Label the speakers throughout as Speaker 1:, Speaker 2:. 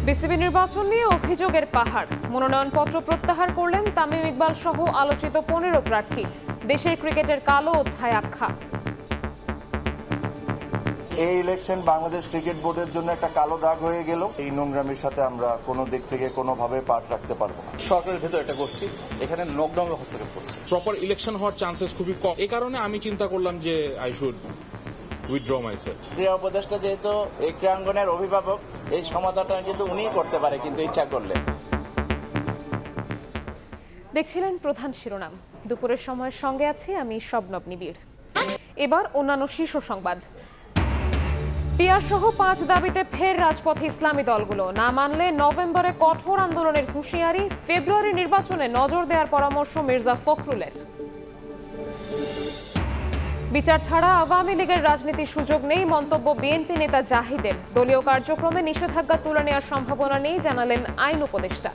Speaker 1: BCB নির্বাচন নিয়ে অভিযোগের পাহাড়, মনোনয়নপত্র প্রত্যাহার করলেন তামিম ইকবাল সহ আলোচিত 15 প্রার্থী। দেশের ক্রিকেটের কালো অধ্যায় আখ্যা।
Speaker 2: এই ইলেকশন বাংলাদেশ ক্রিকেট বোর্ডের জন্য একটা কালো দাগ হয়ে গেল। এই নোংরামির সাথে আমরা কোনো দিক থেকে কোনোভাবে পাঠ রাখতে পারবো না।
Speaker 3: সরকারের ভেতর একটা গোষ্ঠী এখানে নকডাউনে হস্তক্ষেপ করছে।
Speaker 4: প্রপার ইলেকশন হওয়ার চান্সেস খুবই কম। এই কারণে আমি চিন্তা করলাম যে আই শুড উইথড্র মাইসেলফ।
Speaker 5: ক্রীড়া উপদেষ্টা যেহেতু এই ক্রীড়াঙ্গনের অভিভাবক, এই সমাধানটা কিন্তু উনিই করতে পারে কিন্তু ইচ্ছা করলে।
Speaker 1: দেখছিলেন প্রধান শিরোনাম। দুপুরের সময়ের সঙ্গে আছি আমি শবনব নিবিড়। এবার অন্যান্য শীর্ষ সংবাদ। পিয়ার সহ 5 দাবিতে ফের রাজপথে ইসলামী দলগুলো। না মানলে নভেম্বরে কঠোর আন্দোলনের হুঁশিয়ারি। ফেব্রুয়ারি নির্বাচনে নজর দেওয়ার পরামর্শ মির্জা ফখরুলের। বিচার ছাড়া আওয়ামী লীগের রাজনীতির সুযোগ নেই, মন্তব্য বিএনপি নেতা জাহিদের। দলীয় কার্যক্রমে নিষেধাজ্ঞা তুলে নেওয়ার সম্ভাবনা নেই, জানালেন আইন উপদেষ্টা।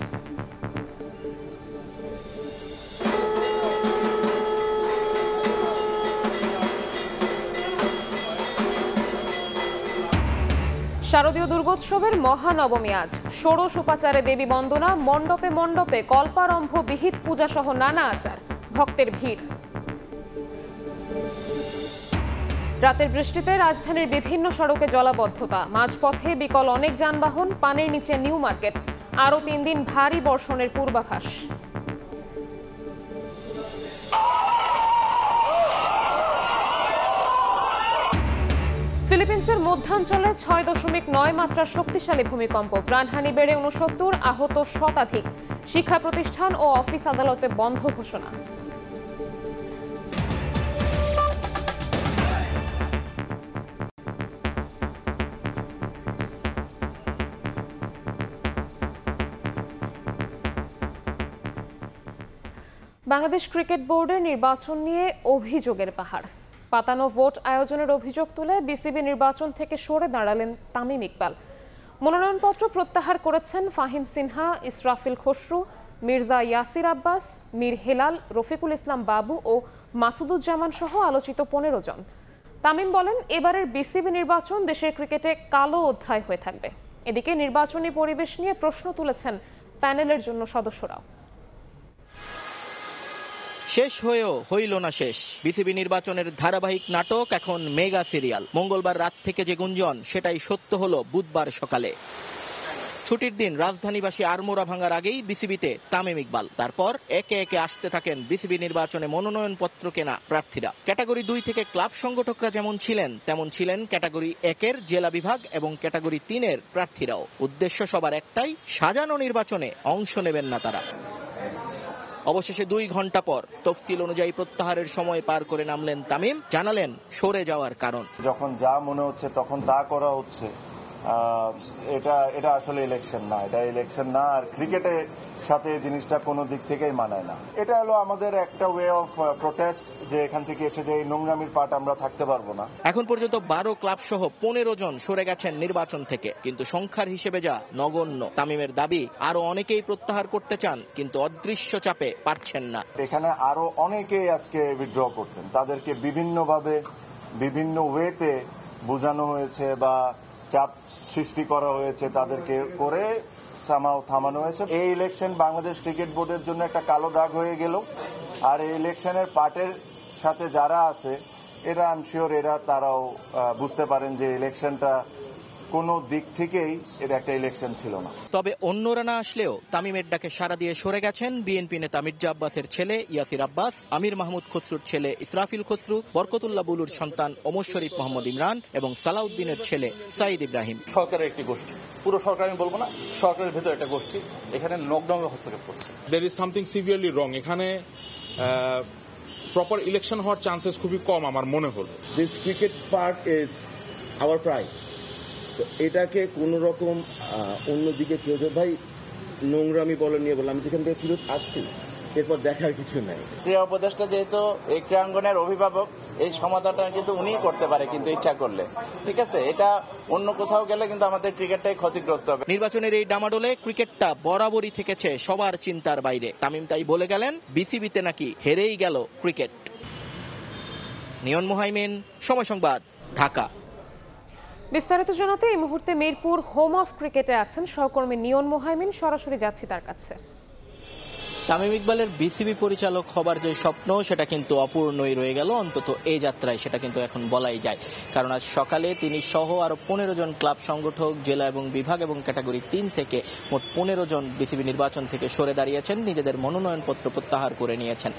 Speaker 1: শারদীয় দুর্গোৎসবের মহানবমী আজ। ষোড়শ উপাচারে দেবী বন্দনা, মণ্ডপে মণ্ডপে কল্পারম্ভ বিহিত পূজা সহ নানা আচার, ভক্তের ভিড়। রাতের বৃষ্টিতে রাজধানীর বিভিন্ন সড়কে জলাবদ্ধতা, মাঝপথে বিকল অনেক যানবাহন, পানির নিচে নিউ মার্কেট। আরও 3 দিন ভারী বর্ষণের পূর্বাভাস। ফিলিপিন্সের মধ্যাঞ্চলে 6.9 মাত্রার শক্তিশালী ভূমিকম্প, প্রাণহানি বেড়ে 69, আহত শতাধিক। শিক্ষা প্রতিষ্ঠান ও অফিস আদালতে বন্ধ ঘোষণা। বাংলাদেশ ক্রিকেট বোর্ডের নির্বাচন নিয়ে অভিযোগের পাহাড়। পাতানো ভোট আয়োজনের অভিযোগ তুলে বিসিবি নির্বাচন থেকে সরে দাঁড়ালেন তামিম ইকবাল। মনোনয়নপত্র প্রত্যাহার করেছেন ফাহিম সিনহা, ইসরাফিল খসরু, মির্জা ইয়াসির আব্বাস, মীর হেলাল, রফিকুল ইসলাম বাবু ও মাসুদুজ্জামান সহ আলোচিত 15 জন। তামিম বলেন, এবারের বিসিবি নির্বাচন দেশের ক্রিকেটে কালো অধ্যায় হয়ে থাকবে। এদিকে নির্বাচনী পরিবেশ নিয়ে প্রশ্ন তুলেছেন প্যানেলের জন্য সদস্যরাও।
Speaker 6: শেষ হয়েও হইল না শেষ। বিসিবি নির্বাচনের ধারাবাহিক নাটক এখন মেগা সিরিয়াল। মঙ্গলবার রাত থেকে যে গুঞ্জন, সেটাই সত্য হলো বুধবার সকালে। ছুটির দিন রাজধানীবাসী আড়মোড়া ভাঙার আগেই বিসিবিতে তামিম ইকবাল। তারপর একে একে আসতে থাকেন বিসিবি নির্বাচনে মনোনয়নপত্র কেনা প্রার্থীরা। ক্যাটাগরি 2 থেকে ক্লাব সংগঠকরা যেমন ছিলেন, তেমন ছিলেন ক্যাটাগরি 1-এর জেলা বিভাগ এবং ক্যাটাগরি 3-এর প্রার্থীরাও। উদ্দেশ্য সবার একটাই, সাজানো নির্বাচনে অংশ নেবেন না তারা। অবশেষে 2 ঘন্টা পর তফসিল অনুযায়ী প্রত্যাহারের সময় পার করে নামলেন তামিম, জানালেন সরে যাওয়ার কারণ।
Speaker 2: যখন যা মনে হচ্ছে তখন তা করা হচ্ছে, এটা আসলে ইলেকশন না, এটা ইলেকশন না। আর ক্রিকেটের সাথে জিনিসটা কোনো দিক থেকেই মানায় না। এটা হলো আমাদের একটা ওয়ে অফ প্রোটেস্ট, যে এখান থেকে এসে যে এই নোংরামির পাট আমরা থাকতে পারবো না।
Speaker 6: এখন পর্যন্ত 12 ক্লাব সহ 15 জন সরে গেছেন নির্বাচন থেকে, কিন্তু সংখ্যার হিসেবে যা নগণ্য। তামিমের দাবি, আরো অনেকেই প্রত্যাহার করতে চান, কিন্তু অদৃশ্য চাপে পারছেন না।
Speaker 2: এখানে আরো অনেকেই আজকে উইথড্র করতেন, তাদেরকে বিভিন্নভাবে বিভিন্ন ওয়েতে বোঝানো হয়েছে বা চাপ সৃষ্টি করা হয়েছে, তাদেরকে করে থামানো হয়েছে। এই ইলেকশন বাংলাদেশ ক্রিকেট বোর্ডের জন্য একটা কালো দাগ হয়ে গেল। আর এই ইলেকশনের পার্টের সাথে যারা আছে, এরা আই এম শিওর তারাও বুঝতে পারেন যে ইলেকশনটা কোনো দিক থেকেই এটা একটা ইলেকশন ছিল না।
Speaker 6: তবে অন্যরা না আসলেও তামিমের ডাকে সাড়া দিয়ে সরে গেছেন বিএনপি নেতা মির্জা আব্বাসের ছেলে ইয়াসির আব্বাস, আমির মাহমুদ খসরুর ছেলে ইসরাফিল খসরু, বরকতুল্লাহ বুলুর সন্তান ওমর শরীফ মোহাম্মদ ইমরান এবং সালাউদ্দিনের ছেলে সাইদ ইব্রাহিম।
Speaker 3: সরকারের একটি গোষ্ঠী, পুরো সরকার আমি বলবো না, সরকারের ভেতর একটা গোষ্ঠী এখানে নকডাউনে হস্তক্ষেপ করছে।
Speaker 4: দেয়ার ইজ সামথিং সিভিয়ারলি রং। এখানে প্রপার ইলেকশন হওয়ার চান্সেস খুবই কম আমার মনে হলো।
Speaker 7: This cricket part is our pride. তো এটাকে কোনো রকম অন্যদিকে কেউ ভাই নোংরামি বলে নিয়ে বলে, আমি যেখান থেকে ফিরত আসছি এরপর দেখার কিছু নাই।
Speaker 5: ক্রীড়া উপদেষ্টা যেহেতু এই ক্রীড়াঙ্গনের অভিভাবক, এই সমাধানটা কিন্তু উনিই করতে পারে কিন্তু ইচ্ছা করলে। ঠিক আছে, এটা অন্য কোথাও গেলে কিন্তু আমাদের ক্রিকেটটাই ক্ষতিগ্রস্ত হবে।
Speaker 6: নির্বাচনের এই ডামাডোলে ক্রিকেটটা বরাবরই থেকেছে সবার চিন্তার বাইরে। তামিম তাই বলে গেলেন, বিসিবিতে নাকি হেরেই গেল ক্রিকেট। নিয়ন মুহাইমিন, সময় সংবাদ, ঢাকা।
Speaker 1: বিস্তারিত জানাতে এই মুহূর্তে মিরপুর হোম অফ ক্রিকেটে আছেন সহকর্মী নিয়ন মোহাইমিন। সরাসরি যাচ্ছি তার কাছে।
Speaker 6: তামিম ইকবালের বিসিবি পরিচালক হবার যে স্বপ্ন সেটা কিন্তু অপূর্ণই রয়ে গেল, অন্তত এই যাত্রায় সেটা কিন্তু এখন বলাই যায়। কারণ আজ সকালে তিনি সহ আরো 15 জন ক্লাব সংগঠক, জেলা এবং বিভাগ এবং ক্যাটাগরি 3 থেকে মোট 15 জন বিসিবি নির্বাচন থেকে সরে দাঁড়িয়েছেন, নিজেদের মনোনয়নপত্র প্রত্যাহার করে নিয়েছেন।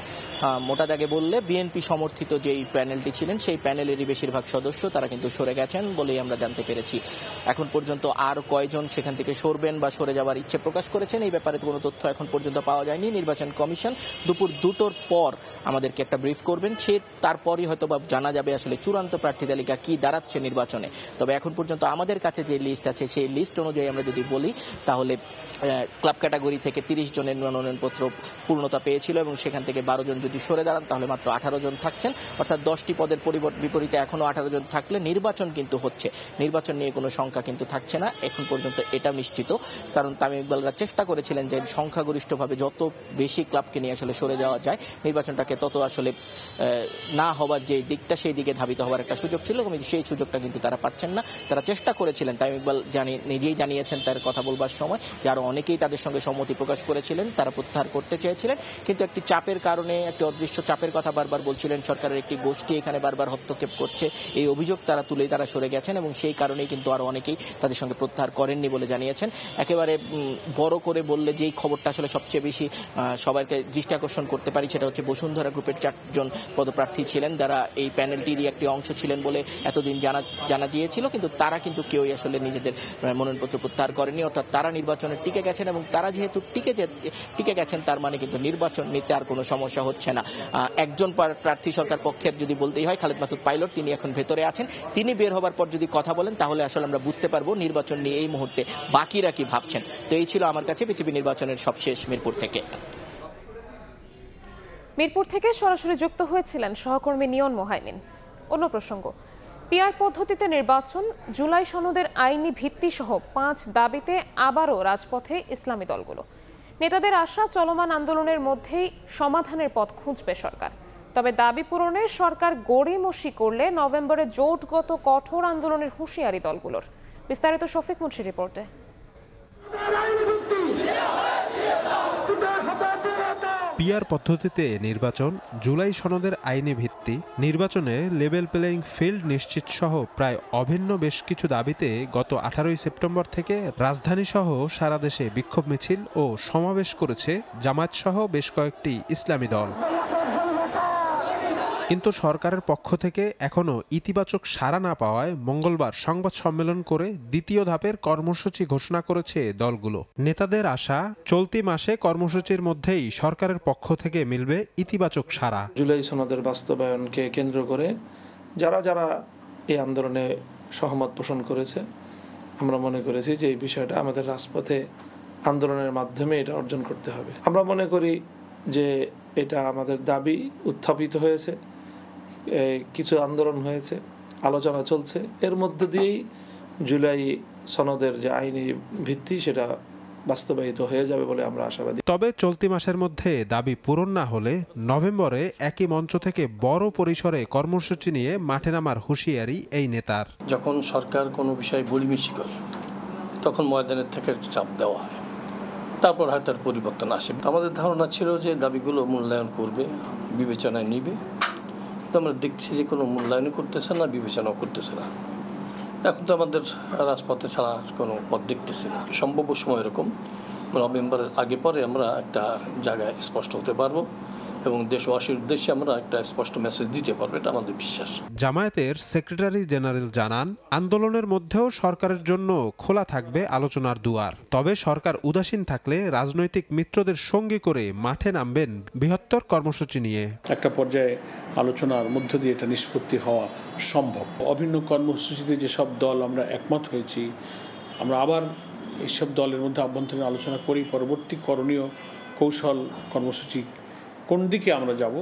Speaker 6: মোটা দাগে বললে বিএনপি সমর্থিত যেই প্যানেলটি ছিলেন সেই প্যানেলেরই বেশিরভাগ সদস্য তারা কিন্তু সরে গেছেন বলেই আমরা জানতে পেরেছি। এখন পর্যন্ত আর কয়জন সেখান থেকে সরবেন বা সরে যাওয়ার ইচ্ছে প্রকাশ করেছেন এই ব্যাপারে কোনো তথ্য এখন পর্যন্ত পাওয়া যায়নি। নির্বাচন কমিশন দুপুর 2টোর পর আমাদেরকে একটা ব্রিফ করবেন, সে তারপরই হয়তো বা জানা যাবে আসলে চূড়ান্ত প্রার্থী তালিকা কি দাঁড়াচ্ছে নির্বাচনে। তবে এখন পর্যন্ত আমাদের কাছে যে লিস্ট আছে সেই লিস্ট অনুযায়ী আমরা যদি বলি তাহলে ক্লাব ক্যাটাগরি থেকে 30 জনের মনোনয়নপত্র পূর্ণতা পেয়েছিল এবং সেখান থেকে 12 জন যদি সরে দাঁড়ান তাহলে মাত্র 18 জন থাকছেন, অর্থাৎ 10টি পদের বিপরীতে এখনো 18 জন থাকলে নির্বাচন কিন্তু হচ্ছে। নির্বাচন নিয়ে কোনো সংখ্যা কিন্তু থাকছে না এখন পর্যন্ত, এটা নিশ্চিত। কারণ তামিম ইকবালরা চেষ্টা করেছিলেন যে সংখ্যাগরিষ্ঠভাবে যত বেশি ক্লাবকে নিয়ে আসলে সরে যাওয়া যায় নির্বাচনটাকে তত আসলে না হবার যে দিকটা সেই দিকে ধাবিত হওয়ার একটা সুযোগ ছিল, এবং সেই সুযোগটা কিন্তু তারা পাচ্ছেন না। তারা চেষ্টা করেছিলেন, তামিম ইকবাল নিজেই জানিয়েছেন তার কথা বলবার সময় যে আরো অনেকেই তাদের সঙ্গে সম্মতি প্রকাশ করেছিলেন, তারা প্রত্যাহার করতে চেয়েছিলেন, কিন্তু একটি চাপের কারণে, একটি অদৃশ্য চাপের কথা বারবার বলছিলেন, সরকারের একটি গোষ্ঠী এখানে বারবার হস্তক্ষেপ করছে, এই অভিযোগ তারা তুলেই তারা সরে গেছেন এবং সেই কারণেই কিন্তু আরো অনেকেই তাদের সঙ্গে প্রত্যাহার করেননি বলে জানিয়েছেন। একেবারে বড় করে বললে যেই খবরটা আসলে সবচেয়ে বেশি সবাইকে দৃষ্টি আকর্ষণ করতে পারি সেটা হচ্ছে বসুন্ধরা গ্রুপের 4 জন পদপ্রার্থী ছিলেন যারা এই প্যানেলটিরই একটি অংশ ছিলেন বলে এতদিন জানা গিয়েছিল, কিন্তু তারা কিন্তু কেউই আসলে নিজেদের মনোনয়নপত্র প্রত্যাহার করেনি, অর্থাৎ তারা নির্বাচনে টিকে গেছেন এবং তারা যেহেতু টিকে গেছেন তার মানে কিন্তু নির্বাচন নিতে আর কোনো সমস্যা হচ্ছে না। একজন প্রার্থী সরকার পক্ষের যদি বলতেই হয়, খালেদ মাসুদ পাইলট, তিনি এখন ভেতরে আছেন, তিনি বের হবার পর যদি কথা বলেন তাহলে আসলে আমরা বুঝতে পারবো নির্বাচন নিয়ে এই মুহূর্তে বাকিরা কি ভাবছেন। তো এই ছিল আমার কাছে বিসিবি নির্বাচনের সবশেষ মিরপুর থেকে।
Speaker 1: মিরপুর থেকে সরাসরি যুক্ত হয়েছিলেন সহকর্মী নিয়ন মোহাইমিন। অন্য প্রসঙ্গ, পিআর পদ্ধতিতে নির্বাচন, জুলাই সনদের আইনি ভিত্তি সহ 5 দাবিতে আবারও রাজপথে ইসলামী দলগুলো। নেতাদের আশা চলমান আন্দোলনের মধ্যেই সমাধানের পথ খুঁজবে সরকার। তবে দাবি পূরণে সরকার গড়িমসি করলে নভেম্বরে জোটগত কঠোর আন্দোলনের হুঁশিয়ারি দলগুলোর। বিস্তারিত শফিক মুন্সির রিপোর্টে।
Speaker 8: পিআর পদ্ধতিতে নির্বাচন, জুলাই সনদের আইনি ভিত্তি, নির্বাচনে লেভেল প্লেইং ফিল্ড নিশ্চিত সহ প্রায় অভিন্ন বেশ কিছু দাবিতে গত 18 সেপ্টেম্বর থেকে রাজধানী সহ সারা দেশে বিক্ষোভ মিছিল ও সমাবেশ করেছে জামায়াত সহ বেশ কয়েকটি ইসলামী দল। কিন্তু সরকারের পক্ষ থেকে এখনো ইতিবাচক সাড়া না পাওয়ায় মঙ্গলবার সংবাদ সম্মেলন করে দ্বিতীয় ধাপের কর্মসূচি ঘোষণা করেছে দলগুলো। নেতাদের আশা চলতি মাসে কর্মসূচির মধ্যেই সরকারের পক্ষ থেকে মিলবে ইতিবাচক সাড়া।
Speaker 9: জুলাই সনদের বাস্তবায়নকে কেন্দ্র করে যারা যারা এই আন্দোলনে সহমত পোষণ করেছে, আমরা মনে করেছি যে এই বিষয়টা আমাদের রাজপথে আন্দোলনের মাধ্যমে এটা অর্জন করতে হবে। আমরা মনে করি যে এটা আমাদের দাবি উত্থাপিত হয়েছে, কিছু আন্দোলন হয়েছে, আলোচনা চলছে, এর মধ্য দিয়েই জুলাই সনদের যে আইনি ভিত্তি সেটা বাস্তবায়িত হয়ে যাবে বলে আমরা আশাবাদী।
Speaker 8: তবে চলতি মাসের মধ্যে দাবি পূরণ না হলে নভেম্বরে একই মঞ্চ থেকে বড় পরিসরে কর্মসূচি নিয়ে মাঠে নামার হুঁশিয়ারি এই নেতার।
Speaker 10: যখন সরকার কোনো বিষয়ে গড়িমসি করে তখন ময়দানের থেকে চাপ দেওয়া হয়, তারপর হয়তো তার পরিবর্তন আসে। আমাদের ধারণা ছিল যে দাবিগুলো মূল্যায়ন করবে, বিবেচনায় নিবে, তো আমরা দেখছি যে কোনো মূল্যায়ন করতেছে না, বিবেচনাও করতেছে না। এখন তো আমাদের রাজপথে ছাড়া কোনো পথ দেখতেছি না। সম্ভাব্য সময় এরকম নভেম্বরের আগে পরে আমরা একটা জায়গায় স্পষ্ট হতে পারবো এবং দেশবাসীর উদ্দেশ্যে আমরা একটা স্পষ্ট মেসেজ দিতে পারবো, এটা আমাদের বিশ্বাস।
Speaker 8: জামায়াতের সেক্রেটারি জেনারেল জানান, আন্দোলনের মধ্যেও সরকারের জন্য খোলা থাকবে আলোচনার দুয়ার। তবে সরকার উদাসীন থাকলে রাজনৈতিক মিত্রদের সঙ্গী করে মাঠে নামবেন বৃহত্তর কর্মসূচি নিয়ে।
Speaker 11: একটা পর্যায়ে আলোচনার মধ্য দিয়ে এটা নিষ্পত্তি হওয়া সম্ভব। অভিন্ন কর্মসূচিতে যেসব দল আমরা একমত হয়েছি, আমরা আবার এইসব দলের মধ্যে আভ্যন্তরীণ আলোচনা করি পরবর্তী করণীয় কৌশল কর্মসূচি কোন দিকে আমরা যাব,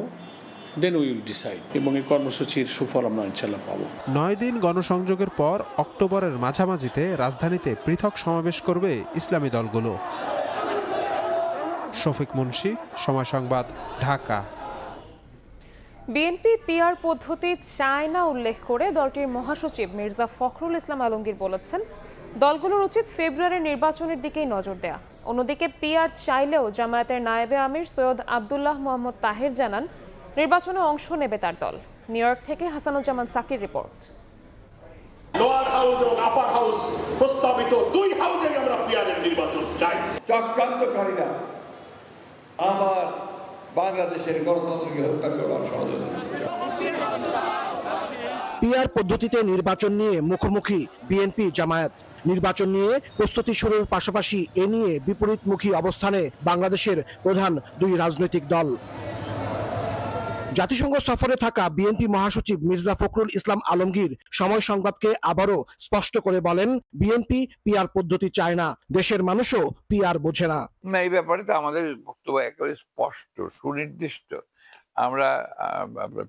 Speaker 11: দেন উই উইল ডিসাইড, এবং এই কর্মসূচির সুফল আমরা ইনশাআল্লাহ পাবো।
Speaker 8: 9 দিন গণসংযোগের পর অক্টোবরের মাঝামাঝিতে রাজধানীতে পৃথক সমাবেশ করবে ইসলামী দলগুলো। শফিক মুন্সি, সময় সংবাদ, ঢাকা।
Speaker 1: বিএনপি পিআর পদ্ধতি চায় না উল্লেখ করে দলটির মহাসচিব মির্জা ফখরুল ইসলাম আলমগীর বলেছেন, দলগুলোর উচিত ফেব্রুয়ারির নির্বাচনের দিকেই নজর দেয়া। অন্যদিকে পিআর চাইলেও জামায়াতের নায়েবে আমির সৈয়দ আব্দুল্লাহ মোহাম্মদ তাহের জানান, নির্বাচনে অংশ নেবে তার দল। নিউ ইয়র্ক থেকে Hasanuzzaman Shakir report.
Speaker 12: Lower house এবং আপার হাউস প্রস্তাবিত দুই হাউসেই আমরা পিআরের নির্বাচন চাই।
Speaker 13: চক্রান্তকারীরা আবার বাংলাদেশের গণতন্ত্রকে হত্যা করবার ষড়যন্ত্র।
Speaker 14: পিআর পদ্ধতিতে নির্বাচন নিয়ে মুখোমুখি বিএনপি জামায়াত। নির্বাচন নিয়ে প্রস্তুতি শুরুর পাশাপাশি এ নিয়ে বিপরীতমুখী অবস্থানে বাংলাদেশের প্রধান দুই রাজনৈতিক দল। জাতিসংঘ সফরে থাকা বিএনপি মহাসচিব মির্জা ফখরুল ইসলাম আলমগীর সময় সংবাদকে আবারও স্পষ্ট করে বলেন, বিএনপি পিআর পদ্ধতি চায় না, দেশের মানুষও পিআর বোঝে না।
Speaker 13: এই ব্যাপারে তো আমাদের বক্তব্য একেবারে স্পষ্ট, সুনির্দিষ্ট। আমরা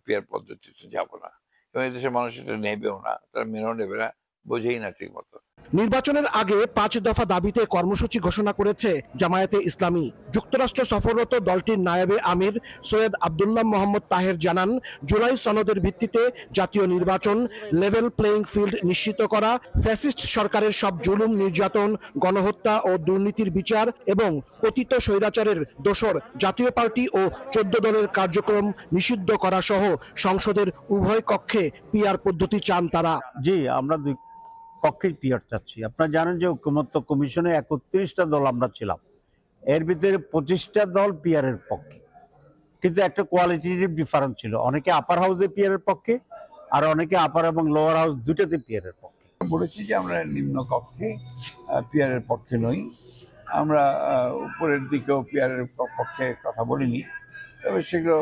Speaker 13: পিআর পদ্ধতিতে যাব না এবং দেশের মানুষ এটা নেবেও না, তারা মেনেও নেবে না, বোঝেই না ঠিক মতো।
Speaker 14: নির্বাচনের আগে 5 দফা দাবিতে কর্মসূচি ঘোষণা করেছে জামায়াতে ইসলামী। যুক্তরাষ্ট্র সফররত দলটির নায়েবে আমির সৈয়দ আব্দুল্লাহ মোহাম্মদ তাহের জানান, জুলাই সনদের ভিত্তিতে জাতীয় নির্বাচন, লেভেল প্লেইং ফিল্ড নিশ্চিত করা, ফ্যাসিস্ট সরকারের সব জুলুম, নির্যাতন, গণহত্যা ও দুর্নীতির বিচার এবং পতিত স্বৈরাচারের দোসর জাতীয় পার্টি ও 14 দলের কার্যক্রম নিষিদ্ধ করা সহ সংসদের উভয় কক্ষে পিআর পদ্ধতি চান তারা।
Speaker 15: জি, আমরা পক্ষের পিআর চাচ্ছি। আপনারা জানেন যে ঐকমত্য কমিশনে 31টা দল আমরা ছিলাম, এর ভিতরে 25টা দল পিআর এর পক্ষে, কিন্তু একটা কোয়ালিটেটিভ ডিফারেন্স ছিল। অনেকে আপার হাউসে পিআর এর পক্ষে, আর অনেকে আপার এবং লোয়ার হাউস দুটাতে পিআর এর পক্ষে।
Speaker 13: বলেছি যে আমরা নিম্ন কক্ষে পিআর এর পক্ষে নই, আমরা উপরের দিকেও পিআর এর পক্ষে কথা বলিনি, তবে সেগুলো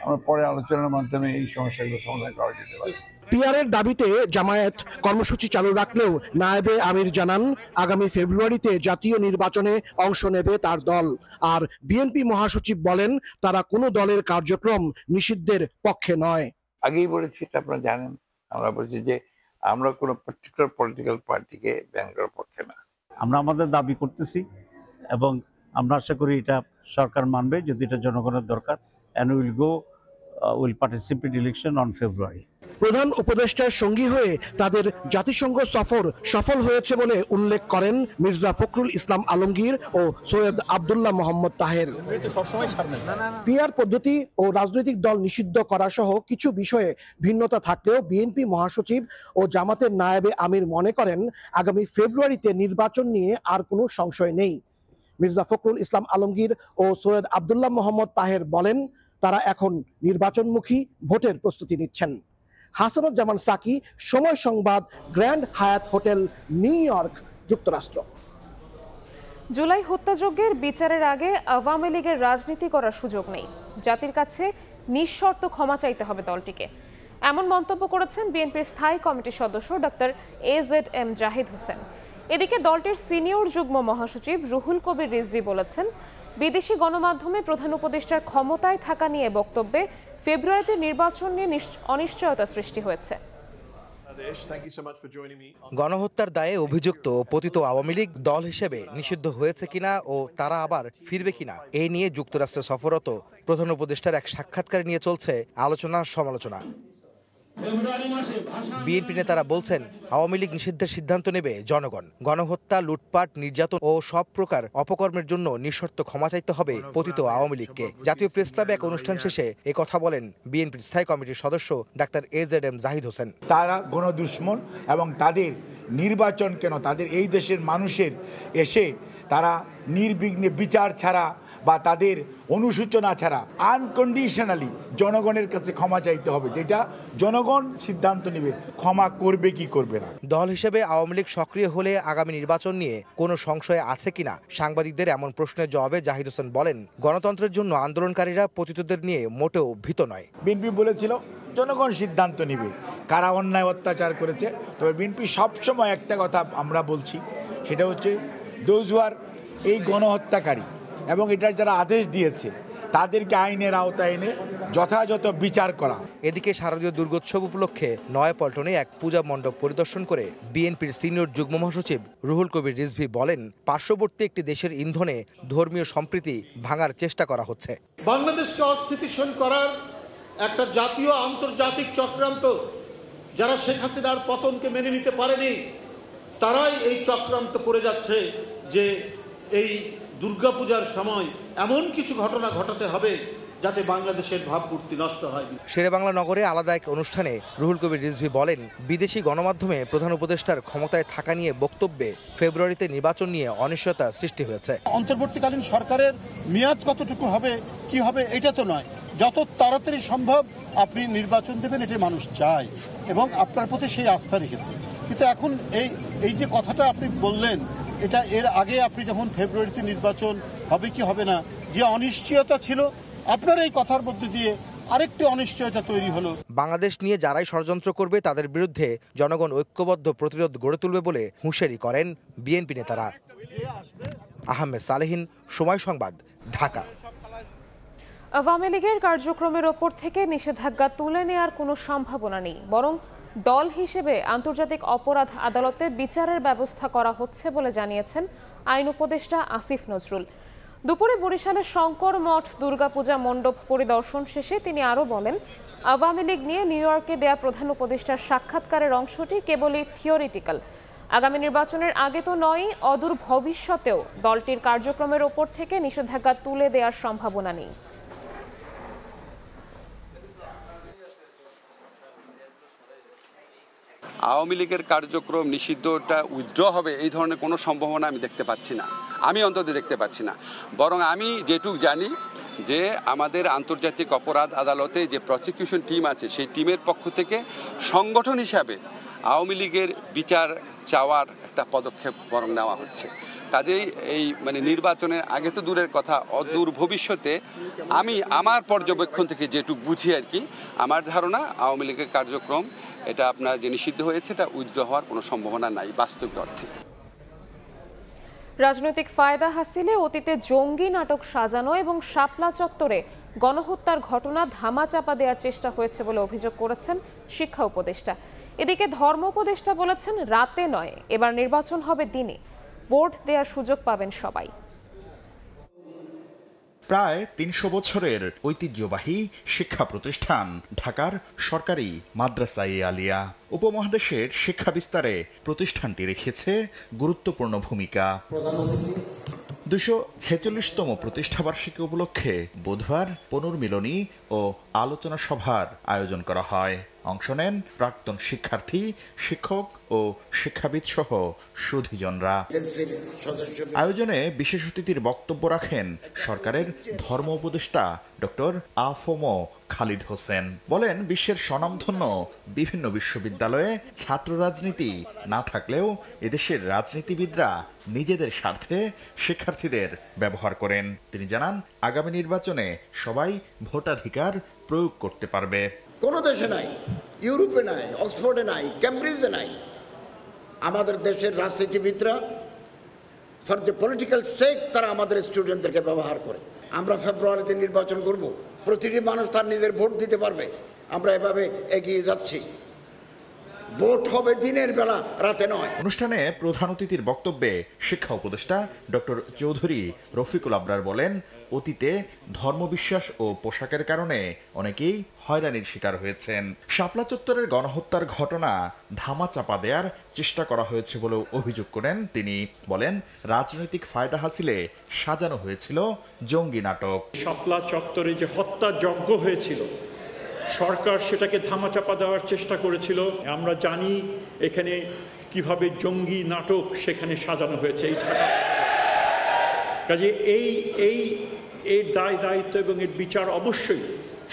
Speaker 13: আমরা পরে আলোচনার মাধ্যমে এই সমস্যাগুলো সমাধান করা যেতে পারে।
Speaker 14: পিআরের দাবিতে জামায়াত কর্মসূচি চালু রাখলেও নায়েবে আমির জানান, আগামী ফেব্রুয়ারিতে জাতীয় নির্বাচনে অংশ নেবে তার দল। আর বিএনপি মহাসচিব বলেন, তারা কোনো দলের কার্যক্রম নিষিদ্ধের পক্ষে নয়।
Speaker 13: আগেই বলেছি, এটা আপনারা জানেন, আমরা বলছি যে আমরা কোনো পার্টিকুলার পলিটিক্যাল পার্টিকে ব্যান করার পক্ষে না।
Speaker 15: আমরা আমাদের দাবি করতেছি এবং আমরা আশা করি এটা সরকার মানবে, যদি এটা জনগণের দরকার। and will participate election on February.
Speaker 14: প্রধান উপদেষ্টার সঙ্গী হয়ে তাদের জাতিসংঘ সফর সফল হয়েছে বলে উল্লেখ করেন মির্জা ফখরুল ইসলাম আলমগীর ও সৈয়দ আব্দুল্লাহ মোহাম্মদ তাহের। পিআর পদ্ধতি ও রাজনৈতিক দল নিষিদ্ধ করা সহ কিছু বিষয়ে ভিন্নতা থাকলেও বিএনপি মহাসচিব ও জামাতের নায়েবে আমির মনে করেন, আগামী ফেব্রুয়ারিতে নির্বাচন নিয়ে আর কোনো সংশয় নেই। মির্জা ফখরুল ইসলাম আলমগীর ও সৈয়দ আব্দুল্লাহ মোহাম্মদ তাহের বলেন, তারা এখন নির্বাচনমুখী ভোটের প্রস্তুতি নিচ্ছেন। হাসানুজ্জামান সাকি, সময় সংবাদ, grand Hyatt hotel, new York, যুক্তরাষ্ট্র।
Speaker 1: জুলাই হত্যাযজ্ঞের বিচারের আগে আওয়ামী লীগের রাজনীতি করার সুযোগ নেই, জাতির কাছে নিঃশর্ত ক্ষমা চাইতে হবে দলটিকে, এমন মন্তব্য করেছেন বিএনপির স্থায়ী কমিটির সদস্য ডক্টর AZM জাহিদ হোসেন। এদিকে দলটির সিনিয়র যুগ্ম মহাসচিব রুহুল কবির রিজভী বলেছেন, বিদেশি গণমাধ্যমে প্রধান উপদেষ্টার ক্ষমতায় থাকা নিয়ে বক্তব্যে ফেব্রুয়ারিতে নির্বাচন নিয়ে অনিশ্চয়তা সৃষ্টি হয়েছে।
Speaker 16: গণহত্যার দায়ে অভিযুক্ত পতিত আওয়ামী লীগ দল হিসেবে নিষিদ্ধ হয়েছে কিনা ও তারা আবার ফিরবে কিনা এই নিয়ে যুক্তরাষ্ট্রে সফররত প্রধান উপদেষ্টার এক সাক্ষাৎকার নিয়ে চলছে আলোচনা সমালোচনা। বিএনপি নেতারা বলছেন, আওয়ামী লীগ নিষিদ্ধের সিদ্ধান্ত নেবে জনগণ। গণহত্যা, লুটপাট, নির্যাতন ও সব প্রকার অপকর্মের জন্য নিঃশর্ত ক্ষমা চাইতে হবে পতিত আওয়ামী লীগকে। জাতীয় প্রেস ক্লাবে এক অনুষ্ঠান শেষে এ কথা বলেন বিএনপির স্থায়ী কমিটির সদস্য ডাক্তার AZM জাহিদ হোসেন।
Speaker 17: তারা গণদুশ্মন এবং তাদের নির্বাচন কেন, তাদের এই দেশের মানুষের এসে তারা নির্বিঘ্নে বিচার ছাড়া বা তাদের অনুসূচনা ছাড়া আনকন্ডিশনালি জনগণের কাছে ক্ষমা চাইতে হবে, যেটা জনগণ সিদ্ধান্ত নেবে ক্ষমা করবে কি করবে না।
Speaker 16: দল হিসেবে আওয়ামী লীগ সক্রিয় হলে আগামী নির্বাচন নিয়ে কোনো সংশয় আছে কিনা সাংবাদিকদের এমন প্রশ্নের জবাবে জাহিদ হোসেন বলেন, গণতন্ত্রের জন্য আন্দোলনকারীরা পতিতদের নিয়ে মোটেও ভীত নয়।
Speaker 17: বিএনপি বলেছিল জনগণ সিদ্ধান্ত নেবে কারা অন্যায় অত্যাচার করেছে, তবে বিএনপি সবসময় একটা কথা আমরা বলছি, সেটা হচ্ছে দোজ হু আর এই গণহত্যাকারী এবং এটার যারা আদেশ দিয়েছে তাদেরকে আইনের আওতায় এনে যথাযথ বিচার করা।
Speaker 16: এদিকে শারদীয় দুর্গোৎসব উপলক্ষে নয়াপল্টনে এক পূজা মণ্ডপ পরিদর্শন করে বিএনপির সিনিয়র যুগ্ম মহাসচিব রুহুল কবির রিজভী বলেন, পার্শ্ববর্তী একটি দেশের ইন্ধনে ধর্মীয় সম্প্রীতি ভাঙার চেষ্টা করা হচ্ছে।
Speaker 18: বাংলাদেশকে অস্থিতিশীল করার একটা জাতীয় আন্তর্জাতিক চক্রান্ত। যারা শেখ হাসিনার পতনকে মেনে নিতে পারেনি তারাই এই চক্রান্ত করে যাচ্ছে যে এই দুর্গাপূজার সময় এমন কিছু ঘটনা ঘটাতে হবে যাতে বাংলাদেশের ভাবমূর্তি নষ্ট হয়।
Speaker 16: শেরেবাংলা নগরে আলাদা এক অনুষ্ঠানে রুহুল কবির রিজভী বলেন, বিদেশি গণমাধ্যমে প্রধান উপদেষ্টার ক্ষমতায় থাকা নিয়ে বক্তব্যে ফেব্রুয়ারিতে নির্বাচন নিয়ে অনিশ্চয়তা সৃষ্টি হয়েছে।
Speaker 18: অন্তর্বর্তীকালীন সরকারের মেয়াদ কতটুকু হবে কি হবে এটা তো নয়, যত তাড়াতাড়ি সম্ভব আপনি নির্বাচন দেবেন এটা মানুষ চায় এবং আপনার প্রতি সেই আস্থা রেখেছে। কিন্তু এখন এই যে কথাটা আপনি বললেন, এটা এর আগে আপনি যখন ফেব্রুয়ারিতে নির্বাচন হবে কি হবে না যে অনিশ্চয়তা ছিল, আপনার এই কথার মধ্যে দিয়ে আরেকটি অনিশ্চয়তা তৈরি হলো।
Speaker 16: বাংলাদেশ নিয়ে যারাই ষড়যন্ত্র করবে তাদের বিরুদ্ধে জনগণ ঐক্যবদ্ধ প্রতিরোধ গড়ে তুলবে বলে হুঁশিয়ারি করেন বিএনপি নেতারা। আহমেদ সালেহীন, সময় সংবাদ, ঢাকা।
Speaker 1: আওয়ামী লীগের কার্যক্রমের ওপর থেকে নিষেধাজ্ঞা তুলে নেওয়ার কোনো সম্ভাবনা নেই, বরং দল হিসেবে আন্তর্জাতিক অপরাধ আদালতে বিচারের ব্যবস্থা করা হচ্ছে বলে জানিয়েছেন আইন উপদেষ্টা আসিফ নজরুল। দুপুরে বরিশালের শঙ্কর মঠ দুর্গাপূজা মণ্ডপ পরিদর্শন শেষে তিনি আরও বলেন, আওয়ামী লীগ নিয়ে নিউ ইয়র্কে দেয়া প্রধান উপদেষ্টার সাক্ষাৎকারের অংশটি কেবলই থিওরিটিক্যাল। আগামী নির্বাচনের আগে তো নয়, অদূর ভবিষ্যতেও দলটির কার্যক্রমের ওপর থেকে নিষেধাজ্ঞা তুলে দেওয়ার সম্ভাবনা নেই।
Speaker 19: আওয়ামী লীগের কার্যক্রম নিষিদ্ধটা উইথড্র হবে এই ধরনের কোনো সম্ভাবনা আমি দেখতে পাচ্ছি না, আমি অন্তত দেখতে পাচ্ছি না। বরং আমি যেটুকু জানি যে আমাদের আন্তর্জাতিক অপরাধ আদালতে যে প্রসিকিউশন টিম আছে সেই টিমের পক্ষ থেকে সংগঠন হিসাবে আওয়ামী লীগের বিচার চাওয়ার একটা পদক্ষেপ বরং নেওয়া হচ্ছে। কাজেই এই নির্বাচনের আগে তো দূরের কথা, অদূর ভবিষ্যতে আমি আমার পর্যবেক্ষণ থেকে যেটুকু বুঝি আর কি, আমার ধারণা আওয়ামী লীগের কার্যক্রম এটা আপনার যে নিষিদ্ধ হয়েছে এটা উইথড্র হওয়ার কোনো সম্ভাবনা নাই বাস্তবিক অর্থে।
Speaker 1: রাজনৈতিক ফায়দা হাসিলে অতীতে জঙ্গি নাটক সাজানো এবং শাপলা চত্বরে গণহত্যার ঘটনা ধামাচাপা দেওয়ার চেষ্টা হয়েছে বলে অভিযোগ করেছেন শিক্ষা উপদেষ্টা। এদিকে ধর্ম উপদেষ্টা বলেছেন, রাতে নয়, এবার নির্বাচন হবে দিনে, ভোট দেওয়ার সুযোগ পাবেন সবাই।
Speaker 20: প্রায় ৩০০ বছরের ঐতিহ্যবাহী শিক্ষা প্রতিষ্ঠান ঢাকার সরকারি মাদ্রাসা-ই আলিয়া উপমহাদেশের শিক্ষা বিস্তারে প্রতিষ্ঠানটি রেখেছে গুরুত্বপূর্ণ ভূমিকা। ২৪৬তম প্রতিষ্ঠাবার্ষিকী উপলক্ষে বুধবার পুনর্মিলনী ও আলোচনা সভার আয়োজন করা হয়। অংশ নেন প্রাক্তন শিক্ষার্থী, শিক্ষক ও শিক্ষাবিদ সহ সুধীজনরা। আয়োজনে বিশেষ অতিথির বক্তব্য রাখেন সরকারের ধর্ম উপদেষ্টা ডক্টর আফম খালিদ হোসেন। বলেন, বিশ্বের স্বনামধন্য বিভিন্ন বিশ্ববিদ্যালয়ে ছাত্র রাজনীতি না থাকলেও এদেশের রাজনীতিবিদরা নিজেদের স্বার্থে শিক্ষার্থীদের ব্যবহার করেন। তিনি জানান, আগামী নির্বাচনে সবাই ভোটাধিকার প্রয়োগ করতে পারবে।
Speaker 21: কোনো দেশে নাই, ইউরোপে নাই, অক্সফোর্ডে নাই, ক্যামব্রিজে নাই। আমাদের দেশের রাজনীতিবিদরা ফর দ্য পলিটিক্যাল সেক তারা আমাদের স্টুডেন্টদেরকে ব্যবহার করে। আমরা ফেব্রুয়ারিতে নির্বাচন করব, প্রতিটি মানুষ তার নিজের ভোট দিতে পারবে। আমরা এভাবে এগিয়ে যাচ্ছি। ভোট হবে দিনের বেলা, রাতে নয়।
Speaker 20: অনুষ্ঠানে প্রধান অতিথির বক্তব্যে শিক্ষা উপদেষ্টা ডক্টর চৌধুরী রফিকুল আবরার বলেন, অতীতে ধর্মবিশ্বাস ও পোশাকের কারণে অনেকেই হয়রানির শিকার হয়েছেন। শাপলা চত্বরের গণহত্যার ঘটনা ধামাচাপা দেওয়ার চেষ্টা করা হয়েছে বলেও অভিযোগ করেন তিনি। বলেন, রাজনৈতিক ফায়দা হাসিলে সাজানো হয়েছিল জঙ্গি নাটক।
Speaker 22: শাপলা চত্বরে যে হত্যা যজ্ঞ হয়েছিল, সরকার সেটাকে ধামাচাপা দেওয়ার চেষ্টা করেছিল। আমরা জানি এখানে কিভাবে জঙ্গি নাটক সেখানে সাজানো হয়েছে এই ঢাকা। কাজে এই দায় দায়িত্ব এবং এর বিচার অবশ্যই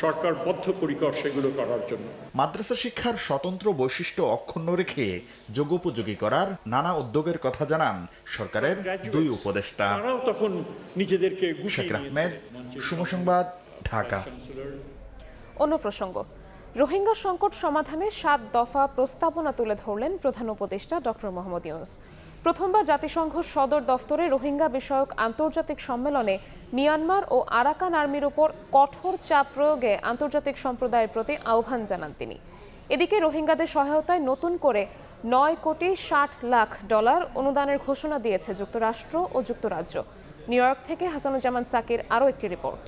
Speaker 22: সরকার বদ্ধপরিকর সেগুলো করার জন্য।
Speaker 20: মাদ্রাসা শিক্ষার স্বতন্ত্র বৈশিষ্ট্য অক্ষুণ্ণ রেখে যোগ্যোপযোগী করার নানা উদ্যোগের কথা জানান সরকারের দুই উপদেষ্টা।
Speaker 22: তারাও তখন নিজেদেরকে
Speaker 20: শাকির আহমেদ, সময় সংবাদ, ঢাকা।
Speaker 1: অন্য প্রসঙ্গ, রোহিঙ্গা সংকট সমাধানে ৭ দফা প্রস্তাবনা তুলে ধরলেন প্রধান উপদেষ্টা ডক্টর মোহাম্মদ ইউনূস। প্রথমবার জাতিসংঘ সদর দফতরে রোহিঙ্গা বিষয়ক আন্তর্জাতিক সম্মেলনে মিয়ানমার ও আরাকান আর্মির উপর কঠোর চাপ প্রয়োগে আন্তর্জাতিক সম্প্রদায়ের প্রতি আহ্বান জানান তিনি। এদিকে রোহিঙ্গাদের সহায়তায় নতুন করে $৯.৬০ কোটি অনুদানের ঘোষণা দিয়েছে যুক্তরাষ্ট্র ও যুক্তরাজ্য। নিউ ইয়র্ক থেকে হাসানুজ্জামান সাকির আরও একটি রিপোর্ট।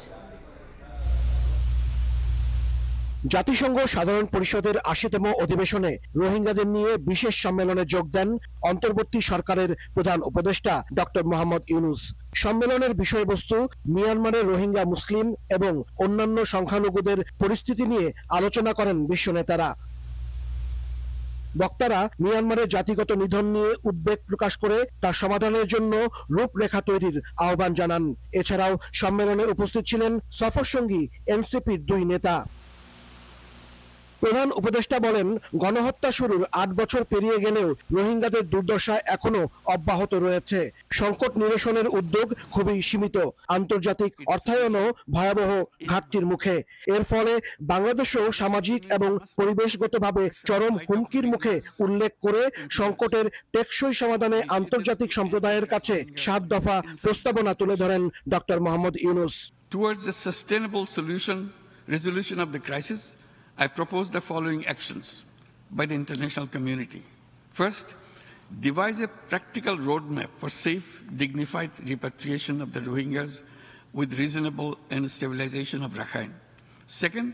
Speaker 14: জাতিসংঘ সাধারণ পরিষদের ৮০তম অধিবেশনে রোহিঙ্গাদের নিয়ে বিশেষ সম্মেলনে যোগ দেন অন্তর্বর্তী সরকারের প্রধান উপদেষ্টা ডক্টর মোহাম্মদ ইউনূস। সম্মেলনের বিষয়বস্তু মিয়ানমারের রোহিঙ্গা মুসলিম এবং অন্যান্য সংখ্যালঘুদের পরিস্থিতি নিয়ে আলোচনা করেন বিশ্ব নেতারা। বক্তারা মিয়ানমারের জাতিগত নিধন নিয়ে উদ্বেগ প্রকাশ করে তা সমাধানের জন্য রূপরেখা তৈরির আহ্বান জানান। এছাড়াও সম্মেলনে উপস্থিত ছিলেন সফরসঙ্গী এনসিপির 2 নেতা। প্রধান উপদেষ্টা বলেন, গণহত্যা শুরুর 8 বছর পেরিয়ে গেলেও রোহিঙ্গাদের দুর্দশা এখনো অব্যাহত রয়েছে। সংকট নিরসনের উদ্যোগ খুবই সীমিত, আন্তর্জাতিক অর্থায়নও ভয়াবহ ঘাটতির মুখে। এর ফলে বাংলাদেশও সামাজিক এবং পরিবেশগতভাবে চরম হুমকির মুখে উল্লেখ করে সংকটের টেকসই সমাধানে আন্তর্জাতিক সম্প্রদায়ের কাছে 7 দফা প্রস্তাবনা তুলে ধরেন doctor Mohammad Yunus.
Speaker 2: Towards a sustainable resolution of the crisis, I propose the following actions by the international community. First, devise a practical roadmap for safe, dignified repatriation of the Rohingyas with reasonable and stabilization of Rakhine. Second,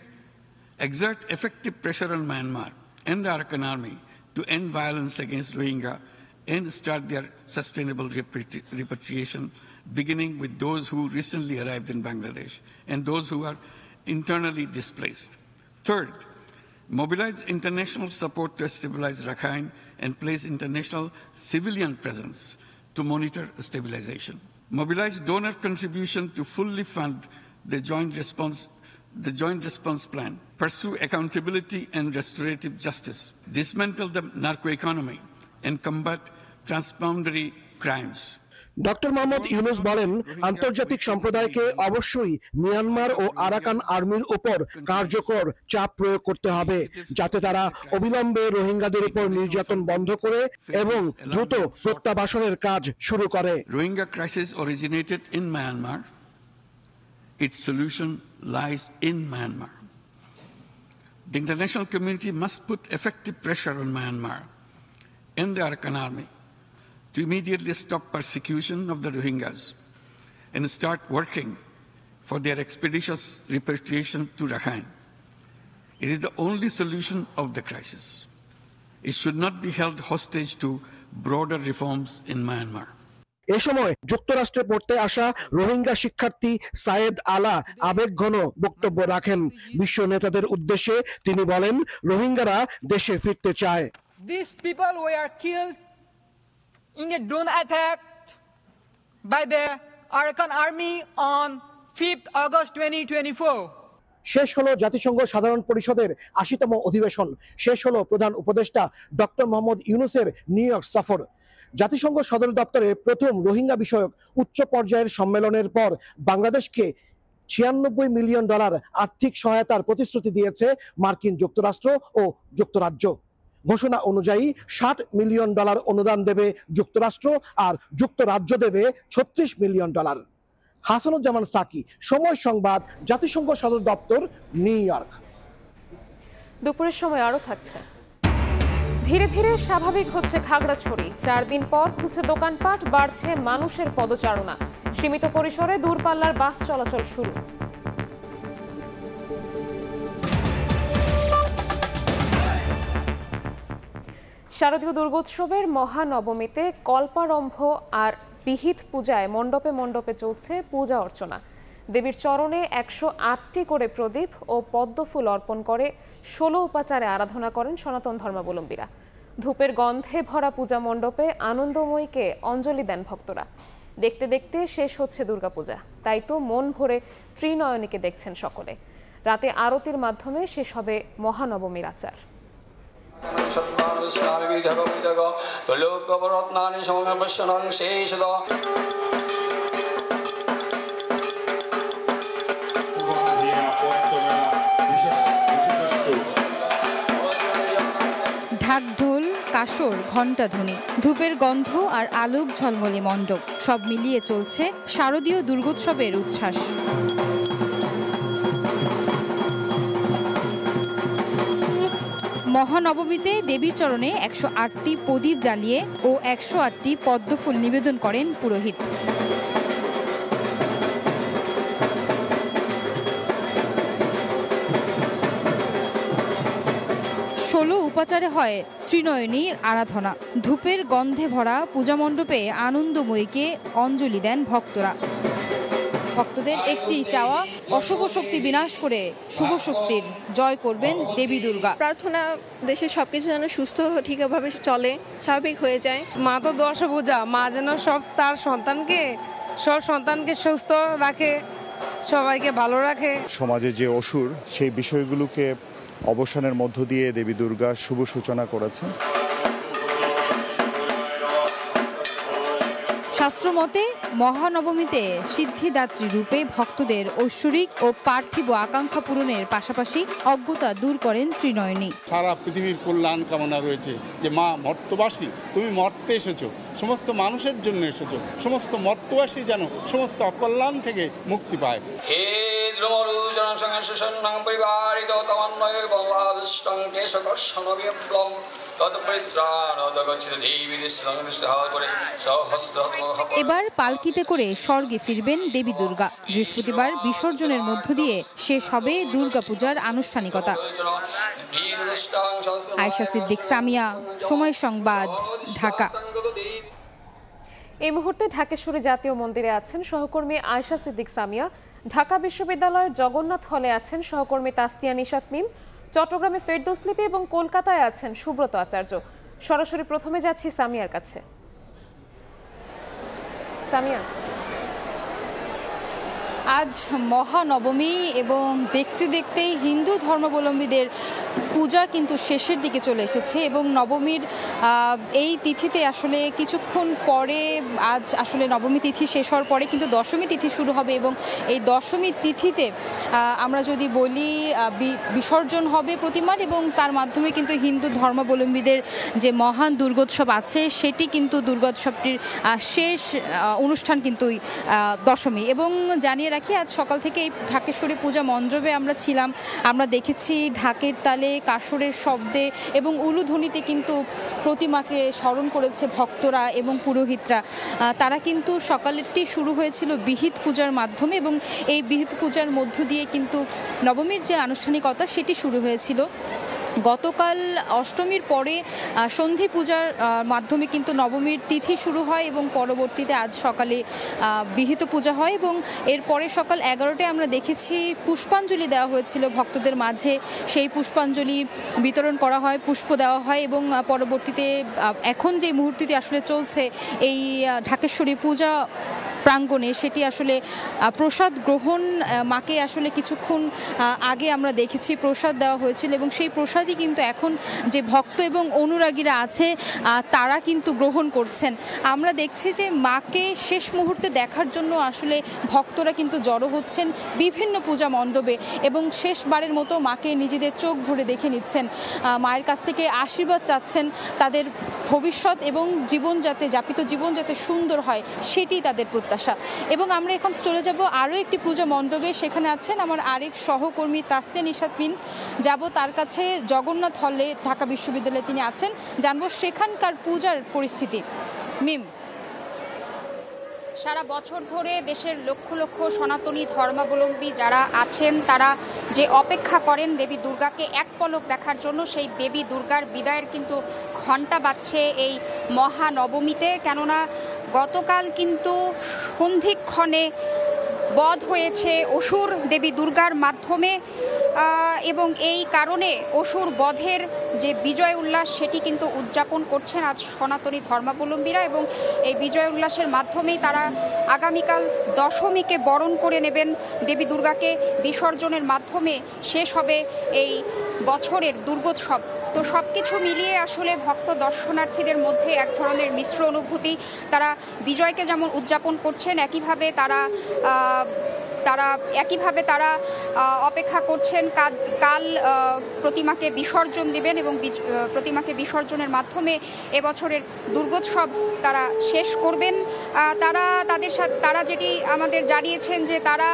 Speaker 2: exert effective pressure on Myanmar and the Arakan army to end violence against Rohingya and start their sustainable repatriation, beginning with those who recently arrived in Bangladesh and those who are internally displaced. Third, mobilize international support to stabilize Rakhine and place international civilian presence to monitor stabilization. Mobilize donor contribution to fully fund the joint response plan. Pursue accountability and restorative justice. Dismantle the narco economy and combat transboundary crimes.
Speaker 14: Doctor Mohammad Yunus বলেন, আন্তর্জাতিক সম্প্রদায়কে অবশ্যই Myanmar ও Arakan আর্মির উপর কার্যকর চাপ প্রয়োগ করতে হবে, যাতে তারা অবিলম্বে রোহিঙ্গাদের উপর নির্যাতন বন্ধ করে এবং দ্রুত প্রত্যাবাসনের কাজ শুরু করে।
Speaker 2: Rohingya crisis originated in Myanmar. Its solution lies in Myanmar. The international community must put effective pressure on Myanmar and the Arakan army to immediately stop persecution of the Rohingyas and start working for their expeditious repatriation to Rakhine. It is the only solution of the crisis. It should not be held hostage to broader reforms in Myanmar.
Speaker 14: এ সময় যুক্তরাষ্ট্রে পড়তে আসা রোহিঙ্গা শিক্ষার্থী সায়েদ আলা আবেগঘন বক্তব্য রাখেন। বিশ্ব নেতাদের উদ্দেশ্যে তিনি বলেন, রোহিঙ্গারা দেশে ফিরতে চায়।
Speaker 3: These people were killed in a drone attack by the Arakan army on 5th August 2024.
Speaker 14: শেষ হলো জাতিসংঘ সাধারণ পরিষদের ৮০তম অধিবেশন। শেষ হলো প্রধান উপদেষ্টা ডক্টর মোহাম্মদ ইউনূসের নিউ ইয়র্ক সফর। জাতিসংঘ সদর দপ্তরে প্রথম রোহিঙ্গা বিষয়ক উচ্চ পর্যায়ের সম্মেলনের পর বাংলাদেশকে $96 মিলিয়ন আর্থিক সহায়তার প্রতিশ্রুতি দিয়েছে মার্কিন যুক্তরাষ্ট্র ও যুক্তরাজ্য। ঘোষণা অনুযায়ী $60 মিলিয়ন অনুদান দেবে যুক্তরাষ্ট্র আর যুক্তরাজ্য দেবে $36 মিলিয়ন। হাসানুজ্জামান সাকি, সময় সংবাদ, জাতিসংঘ সদর দপ্তর, নিউ ইয়র্ক।
Speaker 1: দুপুরের সময় আরো থাকছে। ধীরে ধীরে স্বাভাবিক হচ্ছে খাগড়াছড়ি। 4 দিন পর খুঁজছে দোকানপাট, বাড়ছে মানুষের পদচারণা। সীমিত পরিসরে দূরপাল্লার বাস চলাচল শুরু। শারদীয় দুর্গোৎসবের মহানবমীতে কল্পারম্ভ আর বিহিত পূজায় মণ্ডপে মণ্ডপে চলছে পূজা অর্চনা। দেবীর চরণে 108টি করে প্রদীপ ও পদ্মফুল অর্পণ করে 16 উপাচারে আরাধনা করেন সনাতন ধর্মাবলম্বীরা। ধূপের গন্ধে ভরা পূজা মণ্ডপে আনন্দময়ীকে অঞ্জলি দেন ভক্তরা। দেখতে দেখতে শেষ হচ্ছে দুর্গাপূজা, তাই তো মন ভরে ত্রিনয়নীকে দেখছেন সকলে। রাতে আরতির মাধ্যমে শেষ হবে মহানবমীর আচার।
Speaker 23: ঢাকঢোল, কাসর, ঘণ্টাধ্বনি, ধূপের গন্ধ আর আলোক ঝলমলে মণ্ডপ, সব মিলিয়ে চলছে শারদীয় দুর্গোৎসবের উচ্ছ্বাস। মহানবমীতে দেবীর চরণে 108টি প্রদীপ জ্বালিয়ে ও 108টি পদ্মফুল নিবেদন করেন পুরোহিত। হলো উপাচারে হয় ত্রিনয়নীর আরাধনা। ধূপের গন্ধে ভরা পূজা মণ্ডপে আনন্দময়ীকে অঞ্জলি দেন ভক্তরা। ভক্তদের একটি চাওয়া, অশুভ শক্তি বিনাশ করে শুভ শক্তির জয় করবেন দেবী দুর্গা।
Speaker 4: প্রার্থনা দেশের সবকিছু যেন সুস্থ ঠিকভাবে চলে, স্বাভাবিক হয়ে যায়।
Speaker 5: মা তো দশভুজা, মা যেন সব সন্তানকে সুস্থ রাখে, সবাইকে ভালো রাখে।
Speaker 7: সমাজে যে অসুর, সেই বিষয়গুলোকে অবসানের মধ্য দিয়ে দেবী দুর্গা শুভ সূচনা করেছেন।
Speaker 23: শাস্ত্রমতে মহানবমীতে সিদ্ধিদাত্রী রূপে ভক্তদের ঐশ্বরিক ও পার্থিব আকাঙ্ক্ষা পূরণের পাশাপাশি অজ্ঞতা দূর করেন ত্রিনয়নী।
Speaker 24: সারা পৃথিবীর কল্যাণ কামনা রয়েছে যে মা মর্তবাসী, তুমি মর্তে এসেছো, সমস্ত মানুষের জন্য এসেছো, সমস্ত মর্তবাসী যেন সমস্ত অকল্যাণ থেকে মুক্তি পায়।
Speaker 25: হে দ্রুমরু জনসংঘ সুসন্নাং পরিবারিত তমন্নয় বল্লাদষ্টং কেশকর্ষণ বিপ্লব
Speaker 23: এবার পালকিতে করে স্বর্গে ফিরবেন দেবী দুর্গা। বৃহস্পতিবার বিসর্জনের মধ্য দিয়ে শেষ হবে দুর্গাপূজার আনুষ্ঠানিকতা। আয়েশা সিদ্দিক, সামিয়া, সময় সংবাদ, ঢাকা।
Speaker 1: এই মুহূর্তে ঢাকেশ্বরী জাতীয় মন্দিরে আছেন সহকর্মী আয়েশা সিদ্দিক সামিয়া। ঢাকা বিশ্ববিদ্যালয়ের জগন্নাথ হলে আছেন সহকর্মী তাসতিয়া নিশাত মিম। চট্টগ্রামে ফেরদৌস লিপি এবং কলকাতায় আছেন সুব্রত আচার্য। সরাসরি প্রথমে যাচ্ছি সামিয়ার কাছে। সামিয়া,
Speaker 23: আজ মহানবমী এবং দেখতে দেখতেই হিন্দু ধর্মাবলম্বীদের পূজা কিন্তু শেষের দিকে চলে এসেছে এবং নবমীর এই তিথিতে আসলে কিছুক্ষণ পরে, আজ আসলে নবমী তিথি শেষ হওয়ার পরে কিন্তু দশমী তিথি শুরু হবে এবং এই দশমী তিথিতে আমরা যদি বলি বিসর্জন হবে প্রতিমার এবং তার মাধ্যমে কিন্তু হিন্দু ধর্মাবলম্বীদের যে মহান দুর্গোৎসব আছে সেটি কিন্তু দুর্গোৎসবটির শেষ অনুষ্ঠান কিন্তু দশমী। এবং জানিয়ে রাখি, আজ সকাল থেকে এই ঢাকেশ্বরী পূজা মণ্ডপে আমরা ছিলাম, আমরা দেখেছি ঢাকের তালে, কাসরের শব্দে এবং উলুধ্বনিতে কিন্তু প্রতিমাকে স্মরণ করেছে ভক্তরা এবং পুরোহিতরা। তারা কিন্তু সকালেরটি শুরু হয়েছিল বিহিত পূজার মাধ্যমে এবং এই বিহিত পূজার মধ্য দিয়ে কিন্তু নবমীর যে আনুষ্ঠানিকতা সেটি শুরু হয়েছিল। গতকাল অষ্টমীর পরে সন্ধি পূজার মাধ্যমে কিন্তু নবমীর তিথি শুরু হয় এবং পরবর্তীতে আজ সকালে বিহিত পূজা হয় এবং এরপরে সকাল 11টায় আমরা দেখেছি পুষ্পাঞ্জলি দেওয়া হয়েছিল ভক্তদের মাঝে। সেই পুষ্পাঞ্জলি বিতরণ করা হয়, পুষ্প দেওয়া হয় এবং পরবর্তীতে এখন যে মুহূর্তটি আসলে চলছে এই ঢাকেশ্বরী পূজা প্রাঙ্গণে, সেটি আসলে প্রসাদ গ্রহণ, মাকে আসলে কিছুক্ষণ আগে আমরা দেখেছি প্রসাদ দেওয়া হয়েছিল এবং সেই প্রসাদই কিন্তু এখন যে ভক্ত এবং অনুরাগীরা আছে তারা কিন্তু গ্রহণ করছেন। আমরা দেখছি যে মাকে শেষ মুহূর্তে দেখার জন্য আসলে ভক্তরা কিন্তু জড়ো হচ্ছেন বিভিন্ন পূজা মণ্ডপে এবং শেষবারের মতো মাকে নিজেদের চোখ ভরে দেখে নিচ্ছেন, মায়ের কাছ থেকে আশীর্বাদ চাচ্ছেন, তাদের ভবিষ্যৎ এবং যাপিত জীবন যাতে সুন্দর হয় সেটি তাদের প্রত্যাশা। এবং আমরা এখন চলে যাব আরও একটি পূজা মণ্ডপে, সেখানে আছেন আমার আরেক সহকর্মী তাসতিয়া নিশাত মিম। যাব তার কাছে, জগন্নাথ হলে ঢাকা বিশ্ববিদ্যালয়ে তিনি আছেন, জানবো সেখানকার পূজার পরিস্থিতি। মিম, সারা বছর ধরে দেশের লক্ষ লক্ষ সনাতনী ধর্মাবলম্বী যারা আছেন তারা যে অপেক্ষা করেন দেবী দুর্গাকে এক পলক দেখার জন্য, সেই দেবী দুর্গার বিদায়ের কিন্তু ঘণ্টা বাজছে এই মহানবমীতে। কেননা গতকাল কিন্তু সন্ধিক্ষণে বধ হয়েছে অসুর দেবী দুর্গার মাধ্যমে এবং এই কারণে অসুর বধের যে বিজয় উল্লাস সেটি কিন্তু উদযাপন করছেন আজ সনাতনী ধর্মাবলম্বীরা এবং এই বিজয় উল্লাসের মাধ্যমেই তারা আগামীকাল দশমীকে বরণ করে নেবেন। দেবী দুর্গাকে বিসর্জনের মাধ্যমে শেষ হবে এই বছরের দুর্গোৎসব। তো সব কিছু মিলিয়ে আসলে ভক্ত দর্শনার্থীদের মধ্যে এক ধরনের মিশ্র অনুভূতি। তারা বিজয়কে যেমন উদযাপন করছেন, একইভাবে তারা অপেক্ষা করছেন কাল প্রতিমাকে বিসর্জন দেবেন এবং প্রতিমাকে বিসর্জনের মাধ্যমে এবছরের দুর্গোৎসব তারা শেষ করবেন। তারা
Speaker 6: তারা যেটি আমাদের জানিয়েছেন যে তারা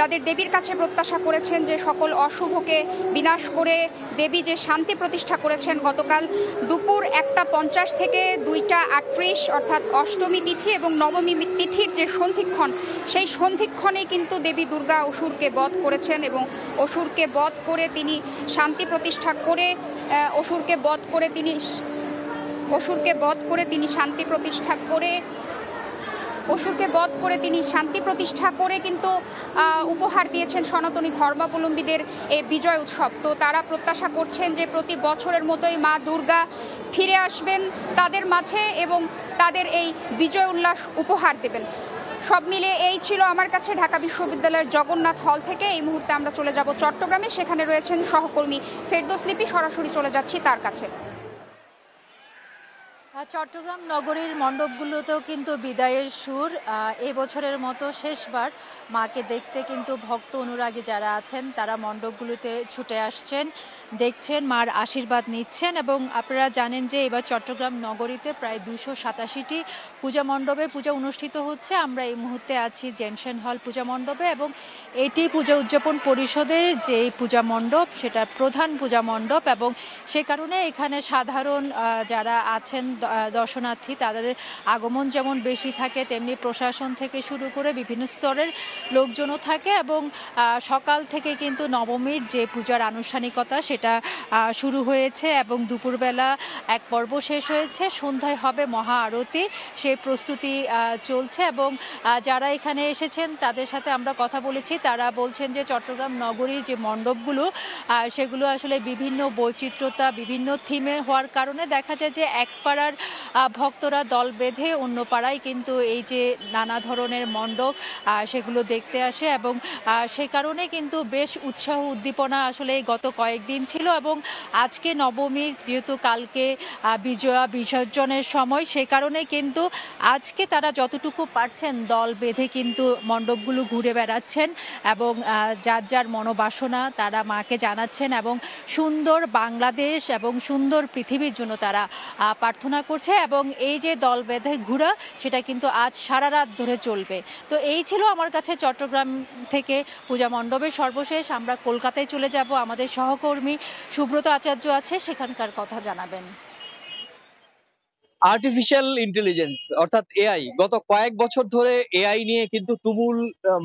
Speaker 6: তাদের দেবীর কাছে প্রত্যাশা করেছেন যে সকল অশুভকে বিনাশ করে দেবী যে শান্তি প্রতিষ্ঠা করেছেন গতকাল দুপুর 1:50 থেকে 2:38 অর্থাৎ অষ্টমী তিথি এবং নবমী তিথির যে সন্ধিক্ষণ সেই সন্ধিক্ষণে কিন্তু দেবী দুর্গা অসুরকে বধ করেছেন এবং অসুরকে বধ করে তিনি শান্তি প্রতিষ্ঠা করে অসুরকে বধ করে তিনি শান্তি প্রতিষ্ঠা করে কিন্তু উপহার দিয়েছেন সনাতনী ধর্মাবলম্বীদের এই বিজয় উৎসব। তো তারা প্রত্যাশা করছেন যে প্রতি বছরের মতোই মা দুর্গা ফিরে আসবেন তাদের মাঝে এবং তাদের এই বিজয় উল্লাস উপহার দেবেন। সব মিলে এই ছিল আমার কাছে ঢাকা বিশ্ববিদ্যালয়ের জগন্নাথ হল থেকে। এই মুহূর্তে আমরা চলে যাব চট্টগ্রামে, সেখানে রয়েছেন সহকর্মী ফেরদৌস লিপি, সরাসরি চলে যাচ্ছি তার কাছে।
Speaker 23: চট্টগ্রাম নগরীর মণ্ডপগুলোতেও কিন্তু বিদায়ের সুর। এবছরের মতো শেষবার মাকে দেখতে কিন্তু ভক্ত অনুরাগী যারা আছেন তারা মণ্ডপগুলোতে ছুটে আসছেন, দেখছেন, মার আশীর্বাদ নিচ্ছেন। এবং আপনারা জানেন যে এবার চট্টগ্রাম নগরীতে প্রায় 287টি পূজা মণ্ডপে পূজা অনুষ্ঠিত হচ্ছে। আমরা এই মুহূর্তে আছি জেনশন হল পূজা মণ্ডপে এবং এটি পূজা উদযাপন পরিষদের যে পূজা মণ্ডপ সেটা প্রধান পূজা মণ্ডপ এবং সে কারণে এখানে সাধারণ যারা আছেন দর্শনার্থী তাদের আগমন যেমন বেশি থাকে, তেমনি প্রশাসন থেকে শুরু করে বিভিন্ন স্তরের লোকজনও থাকে। এবং সকাল থেকে কিন্তু নবমীর যে পূজার আনুষ্ঠানিকতা সেটা শুরু হয়েছে এবং দুপুরবেলা এক পর্ব শেষ হয়েছে, সন্ধ্যায় হবে মহা আরতি, সেই প্রস্তুতি চলছে। এবং যারা এখানে এসেছেন তাদের সাথে আমরা কথা বলেছি, তারা বলছেন যে চট্টগ্রাম নগরীর যে মণ্ডপগুলো সেগুলো আসলে বিভিন্ন বৈচিত্র্যতা, বিভিন্ন থিমে হওয়ার কারণে দেখা যায় যে এক পাড়ার ভক্তরা দল বেঁধে অন্য পাড়ায় কিন্তু এই যে নানা ধরনের মণ্ডপ সেগুলো দেখতে আসে এবং সে কারণে কিন্তু বেশ উৎসাহ উদ্দীপনা আসলে গত কয়েকদিন ছিল। এবং আজকে নবমী যেহেতু কালকে বিসর্জনের সময়, সে কারণে কিন্তু আজকে তারা যতটুকু পারছেন দল বেঁধে কিন্তু মণ্ডপগুলো ঘুরে বেড়াচ্ছেন এবং যার যার মনোবাসনা তারা মাকে জানাচ্ছেন এবং সুন্দর বাংলাদেশ এবং সুন্দর পৃথিবীর জন্য তারা প্রার্থনা করছে। এবং এই যে দল বেঁধে ঘোরা সেটা কিন্তু আজ সারা রাত ধরে চলবে। তো এই ছিল আমার কাছে চট্টগ্রাম থেকে পূজা মণ্ডপের সর্বশেষ। আমরা কলকাতায় চলে যাব, আমাদের সহকর্মী সুব্রত আচার্য আছে, সেখানকার কথা জানাবেন।
Speaker 8: আর্টিফিশিয়াল ইন্টেলিজেন্স অর্থাৎ এআই, গত কয়েক বছর ধরে এআই নিয়ে কিন্তু তুমুল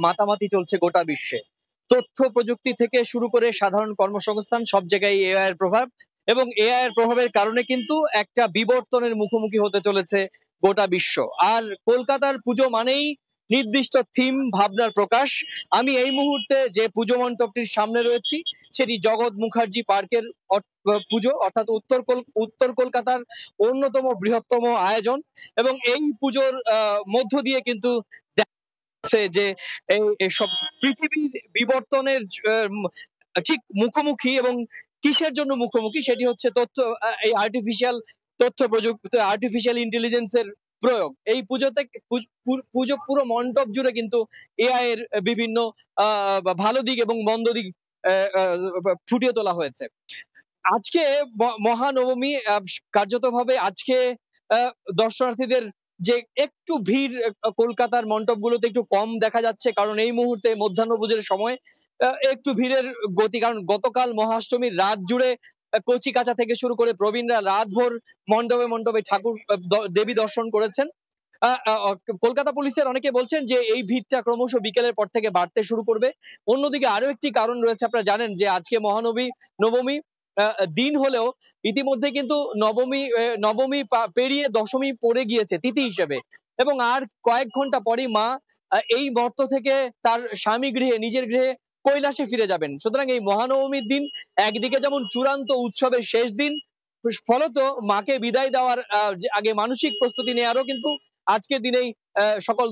Speaker 8: মাতামাতি চলছে গোটা বিশ্বে। তথ্য প্রযুক্তি থেকে শুরু করে সাধারণ কর্মসংস্থান সব জায়গায় এআই এর প্রভাব এবং এআই এর প্রভাবের কারণে কিন্তু একটা বিবর্তনের মুখোমুখি হতে চলেছে গোটা বিশ্ব। আর কলকাতার পুজো মানেই নির্দিষ্ট থিম, ভাবনার প্রকাশ। আমি এই মুহূর্তে যে পুজো মণ্ডপটির সামনে রয়েছি সেটি জগৎ মুখার্জি পার্কের পুজো, অর্থাৎ উত্তর কলকাতার অন্যতম বৃহত্তম আয়োজন। এবং এই পুজোর মধ্য দিয়ে কিন্তু যে এই সব পৃথিবীর বিবর্তনের ঠিক মুখোমুখি এবং কিসের জন্য মুখোমুখি সেটি হচ্ছে এই আর্টিফিশিয়াল তথ্য প্রযুক্তি, আর্টিফিশিয়াল ইন্টেলিজেন্সের প্রয়োগ। এই পুজো পুরো মণ্ডপ জুড়ে কিন্তু এআই এর বিভিন্ন ভালো দিক এবং মন্দ দিক ফুটিয়ে তোলা হয়েছে। আজকে মহানবমী, কার্যতভাবে আজকে দর্শনার্থীদের যে একটু ভিড় কলকাতার মণ্ডপগুলোতে একটু কম দেখা যাচ্ছে, কারণ এই মুহূর্তে মধ্যাহ্নভোজের সময় একটু ভিড়ের গতি, কারণ গতকাল মহাষ্টমীর রাত জুড়ে কচি কাঁচা থেকে শুরু করে প্রবীণরা রাতভর মণ্ডপে মণ্ডপে ঠাকুর দেবী দর্শন করেছেন। কলকাতা পুলিশের অনেকে বলছেন যে এই ভিড়টা ক্রমশ বিকেলের পর থেকে বাড়তে শুরু করবে। অন্যদিকে আরো একটি কারণ রয়েছে, আপনারা জানেন যে আজকে নবমী দিন হলেও ইতিমধ্যে কিন্তু নবমী পেরিয়ে দশমী পড়ে গিয়েছে তিথি হিসেবে, এবং আর কয়েক ঘন্টা পরেই মা এই মর্ত থেকে তার স্বামী গৃহে, নিজের গৃহে কৈলাসে ফিরে যাবেন। সুতরাং এই মহানবমীর দিন একদিকে যেমন চূড়ান্ত উৎসবের শেষ দিন, ফলত মাকে বিদায় দেওয়ার আগে মানসিক প্রস্তুতি নেওয়ারও কিন্তু আজকের দিনেই সকল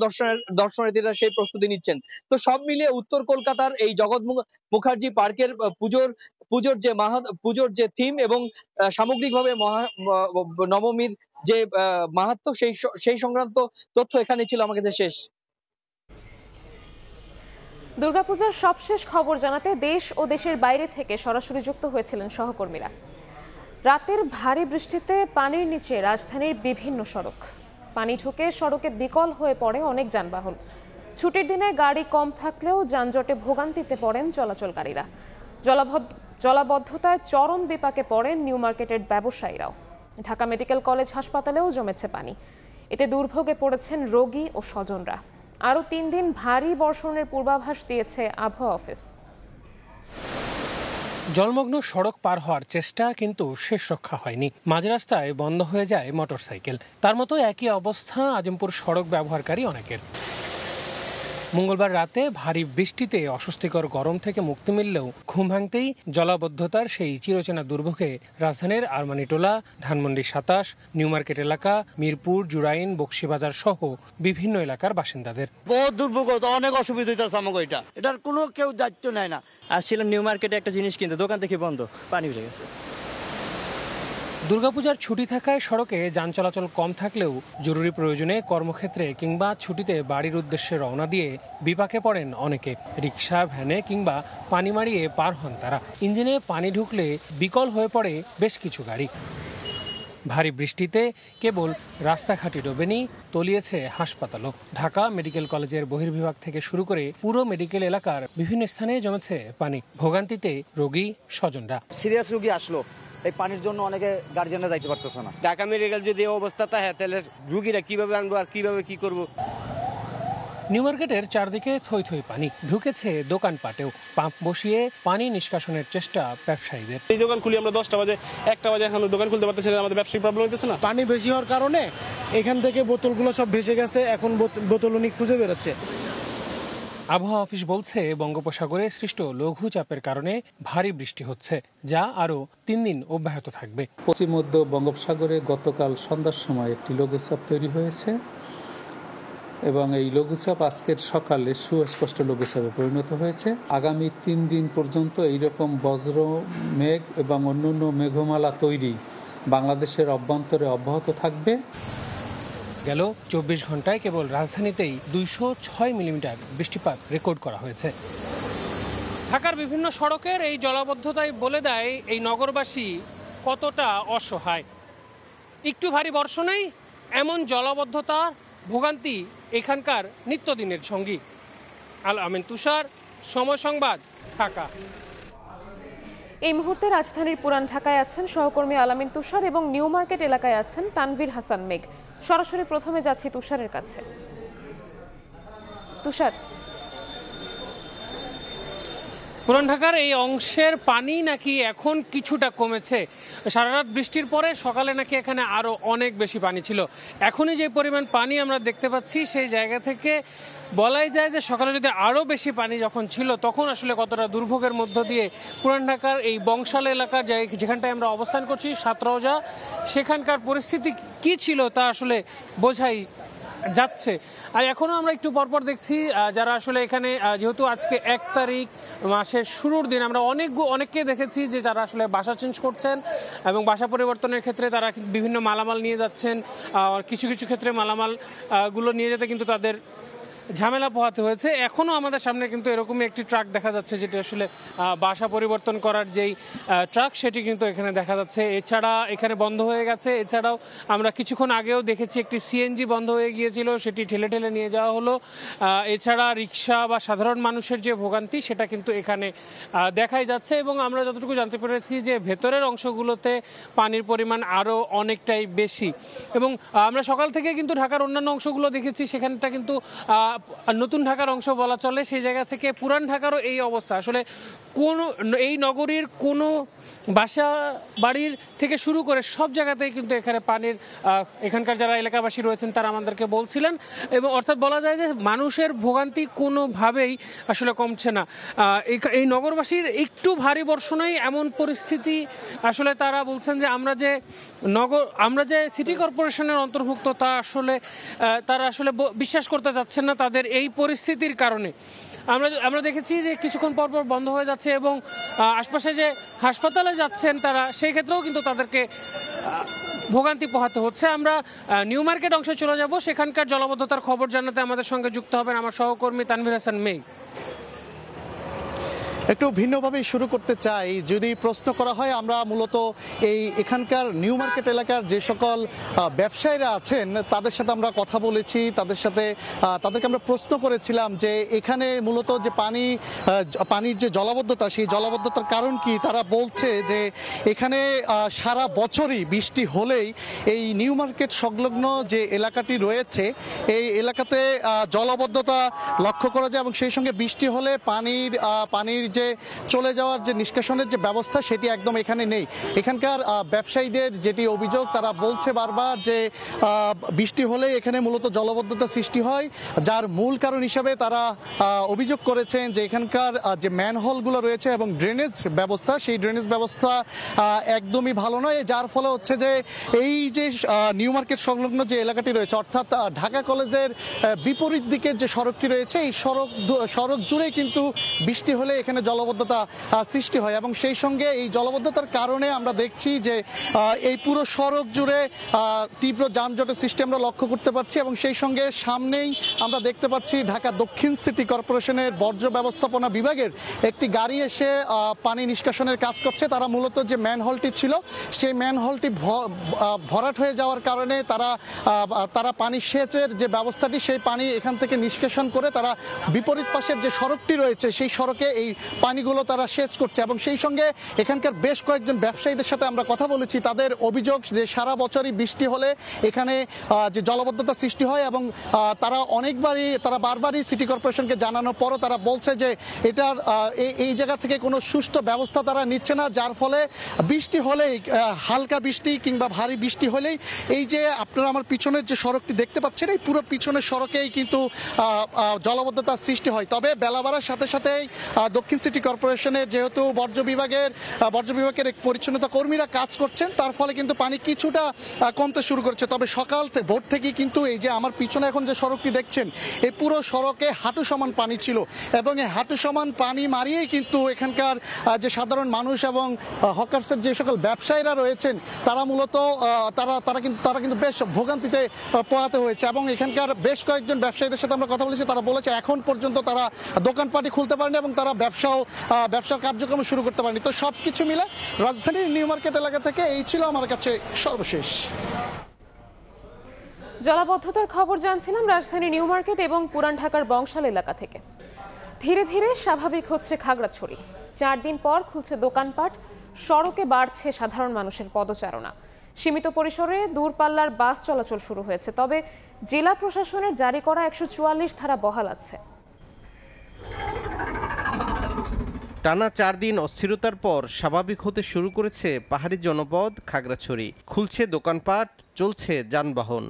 Speaker 8: দর্শনার্থীরা সেই প্রস্তুতি নিচ্ছেন। তো সব মিলিয়ে উত্তর কলকাতার এই জগৎ মুখার্জি পার্কের পুজোর যে থিম এবং সামগ্রিকভাবে নবমীর যে মাহাত্ম্য সেই সংক্রান্ত তথ্য এখানে ছিল আমার কাছে শেষ।
Speaker 1: দুর্গাপূজার সবশেষ খবর জানাতে দেশ ও দেশের বাইরে থেকে সরাসরি যুক্ত হয়েছিলেন সহকর্মীরা। রাতের ভারী বৃষ্টিতে পানির নিচে রাজধানীর বিভিন্ন সড়ক, পানি ঢুকে সড়কে বিকল হয়ে পড়ে অনেক যানবাহন। ছুটির দিনে গাড়ি কম থাকলেও যানজটে ভোগান্তিতে পড়েন চলাচলকারীরা। জলাবদ্ধতায় চরম বিপাকে পড়েন নিউ মার্কেটের ব্যবসায়ীরাও। ঢাকা মেডিকেল কলেজ হাসপাতালেও জমেছে পানি। এতে দুর্ভোগে পড়েছেন রোগী ও স্বজনরা। আরও 3 দিন ভারী বর্ষণের পূর্বাভাস দিয়েছে আবহাওয়া অফিস।
Speaker 9: জলমগ্ন সড়ক পার হওয়ার চেষ্টা কিন্তু শেষ রক্ষা হয়নি। মাঝ রাস্তায় বন্ধ হয়ে যায় মোটরসাইকেল। তার মতো একই অবস্থা আজিমপুর সড়ক ব্যবহারকারী অনেকের। মঙ্গলবার রাতে ভারী বৃষ্টিতে অস্বস্তিকর গরম থেকে মুক্তি মিললেও ঘুম ভাঙতেই জলাবদ্ধতার সেই চিরচেনা দুর্ভোগে রাজধানীর আরমানিটোলা, ধানমন্ডি 27, নিউ মার্কেট এলাকা, মিরপুর, জুরাইন, বকশীবাজার সহ বিভিন্ন এলাকার বাসিন্দাদের।
Speaker 10: বহুত দুর্ভোগ, অনেক অসুবিধা হইতেছে আমাকে। এটার কোনো কেউ দায়িত্ব নেয় না।
Speaker 11: আসছিলাম নিউ মার্কেটে একটা জিনিস কিনতে, দোকান থেকে বন্ধ, পানি উঠে গেছে।
Speaker 9: দুর্গাপূজার ছুটি থাকায় সড়কে যান চলাচল কম থাকলেও জরুরি প্রয়োজনে কর্মক্ষেত্রে কিংবা ছুটিতে বাড়ির উদ্দেশ্যে রওনা দিয়ে বিপাকে পড়েন অনেকে। রিক্সা, ভ্যানে কিংবা পানি মারিয়ে পার হন তারা। ইঞ্জিনে পানি ঢুকলে বিকল হয়ে পড়ে বেশ কিছু গাড়ি। ভারী বৃষ্টিতে কেবল রাস্তাঘাটই ডোবেনি, তলিয়েছে হাসপাতালও। ঢাকা মেডিকেল কলেজের বহির্বিভাগ থেকে শুরু করে পুরো মেডিকেল এলাকার বিভিন্ন স্থানে জমেছে পানি। ভোগান্তিতে রোগী, স্বজনরা।
Speaker 10: সিরিয়াস রোগী আসলো, এই পানির জন্য অনেকে গার্জিয়ানরা যাইতে পারতেছে না।
Speaker 12: ঢাকা মেডিকেল যদি অবস্থা থাকে তাহলে রোগীরা কিভাবে আনবো আর কিভাবে কি করব।
Speaker 9: নিউ মার্কেটের চারদিকে থই থই পানি ঢুকেছে দোকানপাটেও। পাম্প বসিয়ে পানি নিষ্কাশনের চেষ্টা ব্যবসায়ীদের।
Speaker 13: এই দোকান খুলি আমরা 10টা বাজে, 1টা বাজে এখন দোকান খুলতে পারতেছি না, আমাদের ব্যবসায়িক প্রবলেম হইতেছে না।
Speaker 14: পানি বেশি হওয়ার কারণে এখান থেকে বোতলগুলো সব ভেসে গেছে, এখন বোতল উনি খুঁজে বেরোচ্ছে।
Speaker 9: আবহাওয়া অফিস বলছে বঙ্গোপসাগরে সৃষ্ট লঘু চাপের কারণে ভারী বৃষ্টি হচ্ছে, যা আরও 3 দিন অব্যাহত থাকবে।
Speaker 26: পশ্চিম মধ্য বঙ্গোপসাগরে গতকাল সন্ধ্যার সময় একটি লঘুচাপ তৈরি হয়েছে এবং এই লঘুচাপ আজকের সকালে সুস্পষ্ট লঘুচাপে পরিণত হয়েছে। আগামী 3 দিন পর্যন্ত এইরকম বজ্র মেঘ এবং অন্যান্য মেঘমালা তৈরি বাংলাদেশের অভ্যন্তরে অব্যাহত থাকবে।
Speaker 9: গেল 24 ঘন্টায় কেবল রাজধানীতেই 206 মিলিমিটার বৃষ্টিপাত রেকর্ড করা হয়েছে। ঢাকার বিভিন্ন সড়কের এই জলাবদ্ধতায় বলে দেয় এই নগরবাসী কতটা অসহায়। একটু ভারী বর্ষণেই এমন জলাবদ্ধতা, ভোগান্তি এখানকার নিত্যদিনের সঙ্গী। আল আমিন তুষার, সময় সংবাদ, ঢাকা।
Speaker 1: এই মুহূর্তে রাজধানীর পুরান ঢাকায় আছেন সহকর্মী আলামিন তুষার এবং নিউ মার্কেট এলাকায় আছেন তানভীর হাসান মেঘ। সরাসরি প্রথমে যাচ্ছি তুষারের কাছে। তুষার,
Speaker 9: পুরান ঢাকার এই অংশের পানি নাকি এখন কিছুটা কমেছে। সারা রাত বৃষ্টির পরে সকালে নাকি এখানে আরও অনেক বেশি পানি ছিল। এখনই যে পরিমাণ পানি আমরা দেখতে পাচ্ছি সেই জায়গা থেকে বলাই যায় যে সকালে যদি আরও বেশি পানি যখন ছিল তখন আসলে কতটা দুর্ভোগের মধ্য দিয়ে পুরান ঢাকার এই বংশাল এলাকার যেখানটায় আমরা অবস্থান করছি, সাতরোজা, সেখানকার পরিস্থিতি কি ছিল তা আসলে বোঝাই যাচ্ছে। আর এখনও আমরা একটু পরপর দেখছি যারা আসলে এখানে, যেহেতু আজকে 1 তারিখ মাসের শুরুর দিন, আমরা অনেককে দেখেছি যে যারা আসলে বাসা চেঞ্জ করছেন এবং বাসা পরিবর্তনের ক্ষেত্রে তারা বিভিন্ন মালামাল নিয়ে যাচ্ছেন। কিছু কিছু ক্ষেত্রে মালামাল গুলো নিয়ে যেতে কিন্তু তাদের ঝামেলা পোহাতে হয়েছে। এখনও আমাদের সামনে কিন্তু এরকমই একটি ট্রাক দেখা যাচ্ছে, যেটি আসলে বাসা পরিবর্তন করার যেই ট্রাক সেটি কিন্তু এখানে দেখা যাচ্ছে। এছাড়া এখানে বন্ধ হয়ে গেছে। এছাড়াও আমরা কিছুক্ষণ আগেও দেখেছি একটি সিএনজি বন্ধ হয়ে গিয়েছিল, সেটি ঠেলে ঠেলে নিয়ে যাওয়া হলো। এছাড়া রিক্সা বা সাধারণ মানুষের যে ভোগান্তি সেটা কিন্তু এখানে দেখাই যাচ্ছে। এবং আমরা যতটুকু জানতে পেরেছি যে ভেতরের অংশগুলোতে পানির পরিমাণ আরও অনেকটাই বেশি। এবং আমরা সকাল থেকে কিন্তু ঢাকার অন্যান্য অংশগুলো দেখেছি, সেখানটা কিন্তু নতুন ঢাকার অংশ বলা চলে। সেই জায়গা থেকে পুরান ঢাকারও এই অবস্থা। আসলে এই নগরীর কোনো বাসা বাড়ির থেকে শুরু করে সব জায়গাতেই কিন্তু এখানে পানির, এখানকার যারা এলাকাবাসী রয়েছেন তারা আমাদেরকে বলছিলেন। এবং অর্থাৎ বলা যায় যে মানুষের ভোগান্তি কোনোভাবেই আসলে কমছে না। এই নগরবাসীর একটু ভারী বর্ষণেই এমন পরিস্থিতি। আসলে তারা বলছেন যে আমরা যে সিটি কর্পোরেশনের অন্তর্ভুক্ত তা আসলে তারা আসলে বিশ্বাস করতে চাচ্ছেন না তাদের এই পরিস্থিতির কারণে। আমরা দেখেছি যে কিছুক্ষণ পর পর বন্ধ হয়ে যাচ্ছে এবং আশপাশে যে হাসপাতালে যাচ্ছেন তারা, সেই ক্ষেত্রেও কিন্তু তাদেরকে ভোগান্তি পোহাতে হচ্ছে। আমরা নিউ মার্কেট অংশে চলে যাব, সেখানকার জলাবদ্ধতার খবর জানাতে আমাদের সঙ্গে যুক্ত হবেন আমার সহকর্মী তানভীর হাসান মেঘ।
Speaker 15: একটু ভিন্নভাবে শুরু করতে চাই। যদি প্রশ্ন করা হয়, আমরা মূলত এখানকার নিউ মার্কেট এলাকার যে সকল ব্যবসায়ীরা আছেন তাদের সাথে আমরা কথা বলেছি, তাদেরকে আমরা প্রশ্ন করেছিলাম যে এখানে মূলত যে পানির যে জলাবদ্ধতা, সেই জলাবদ্ধতার কারণ কি। তারা বলছে যে এখানে সারা বছরই বৃষ্টি হলেই এই নিউ মার্কেট সংলগ্ন যে এলাকাটি রয়েছে এই এলাকাতে জলাবদ্ধতা লক্ষ্য করা যায় এবং সেই সঙ্গে বৃষ্টি হলে পানির যে চলে যাওয়ার যে নিষ্কাশনের যে ব্যবস্থা সেটি একদম এখানে নেই। এখানকার ব্যবসায়ীদের যেটি অভিযোগ, তারা বলছে বারবার যে বৃষ্টি হলে এখানে মূলত জলাবদ্ধতা সৃষ্টি হয়, যার মূল কারণ হিসাবে তারা অভিযোগ করেছেন যে এখানকার যে ম্যানহোলগুলো রয়েছে এবং ড্রেনেজ ব্যবস্থা, সেই ড্রেনেজ ব্যবস্থা একদমই ভালো নয়, যার ফলে হচ্ছে যে এই যে নিউ মার্কেট সংলগ্ন যে এলাকাটি রয়েছে অর্থাৎ ঢাকা কলেজের বিপরীত দিকের যে সড়কটি রয়েছে এই সড়ক জুড়ে কিন্তু বৃষ্টি হলে এখানে জলাবদ্ধতা সৃষ্টি হয় এবং সেই সঙ্গে এই জলাবদ্ধতার কারণে আমরা দেখছি যে এই পুরো সড়ক জুড়ে তীব্র যানজটের সৃষ্টি আমরা লক্ষ্য করতে পারছি এবং সেই সঙ্গে সামনেই আমরা দেখতে পাচ্ছি ঢাকা দক্ষিণ সিটি কর্পোরেশনের বর্জ্য ব্যবস্থাপনা বিভাগের একটি গাড়ি এসে পানি নিষ্কাশনের কাজ করছে। তারা মূলত যে ম্যানহোলটি ছিল সেই ম্যানহোলটি ভরাট হয়ে যাওয়ার কারণে তারা পানি সেচের যে ব্যবস্থাটি সেই পানি এখান থেকে নিষ্কাশন করে তারা বিপরীত পাশের যে সড়কটি রয়েছে সেই সড়কে এই পানিগুলো তারা সেচ করছে এবং সেই সঙ্গে এখানকার বেশ কয়েকজন ব্যবসায়ীদের সাথে আমরা কথা বলেছি। তাদের অভিযোগ যে সারা বছরই বৃষ্টি হলে এখানে যে জলাবদ্ধতা সৃষ্টি হয় এবং তারা বারবারই সিটি কর্পোরেশনকে জানানোর পরও তারা বলছে যে এটার এই জায়গা থেকে কোনো সুষ্ঠু ব্যবস্থা তারা নিচ্ছে না, যার ফলে বৃষ্টি হলেই হালকা বৃষ্টি কিংবা ভারী বৃষ্টি হলেই এই যে আপনারা আমার পিছনের যে সড়কটি দেখতে পাচ্ছেন এই পুরো পিছনের সড়কেই কিন্তু জলাবদ্ধতার সৃষ্টি হয়। তবে বেলা বাড়ার সাথে সাথেই দক্ষিণ সিটি কর্পোরেশনের যেহেতু বর্জ্য বিভাগের পরিচ্ছন্নতা কর্মীরা কাজ করছেন তার ফলে কিন্তু পানি কিছুটা কমতে শুরু করেছে। তবে সকাল ভোর থেকেই কিন্তু এই যে আমার পিছনে এখন যে সড়কটি দেখছেন এই পুরো সড়কে হাঁটু সমান পানি ছিল এবং এই হাঁটু সমান পানি মারিয়েই কিন্তু এখানকার যে সাধারণ মানুষ এবং হকার্সের যে সকল ব্যবসায়ীরা রয়েছেন তারা মূলত তারা কিন্তু বেশ ভোগান্তিতে পোহাতে হয়েছে এবং এখানকার বেশ কয়েকজন ব্যবসায়ীদের সাথে আমরা কথা বলেছি। তারা বলেছে এখন পর্যন্ত তারা দোকানপাটি খুলতে পারেনি এবং তারা ব্যবসার কার্যক্রম শুরু করতে পারেনি। তো সবকিছু মিলে রাজধানীর নিউ মার্কেট এলাকা থেকে এই ছিল আমার কাছে সর্বশেষ।
Speaker 1: জলাবদ্ধতার খবর জানছিলাম রাজধানী নিউ মার্কেট এবং পুরান ঢাকার বংশাল এলাকা থেকে। ধীরে ধীরে স্বাভাবিক হচ্ছে খাগড়াছড়ি। 4 দিন পর খুলছে দোকানপাট, সড়কে বাড়ছে সাধারণ মানুষের পদচারণা। সীমিত পরিসরে দূরপাল্লার বাস চলাচল শুরু হয়েছে, তবে জেলা প্রশাসনের জারি করা 144 ধারা বহাল আছে।
Speaker 16: টানা 4 দিন অস্থিরতার পর স্বাভাবিক হতে শুরু করেছে পাহাড়ি জনপদ খাগড়াছড়ি। খুলছে দোকানপাট, চলছে যানবাহন।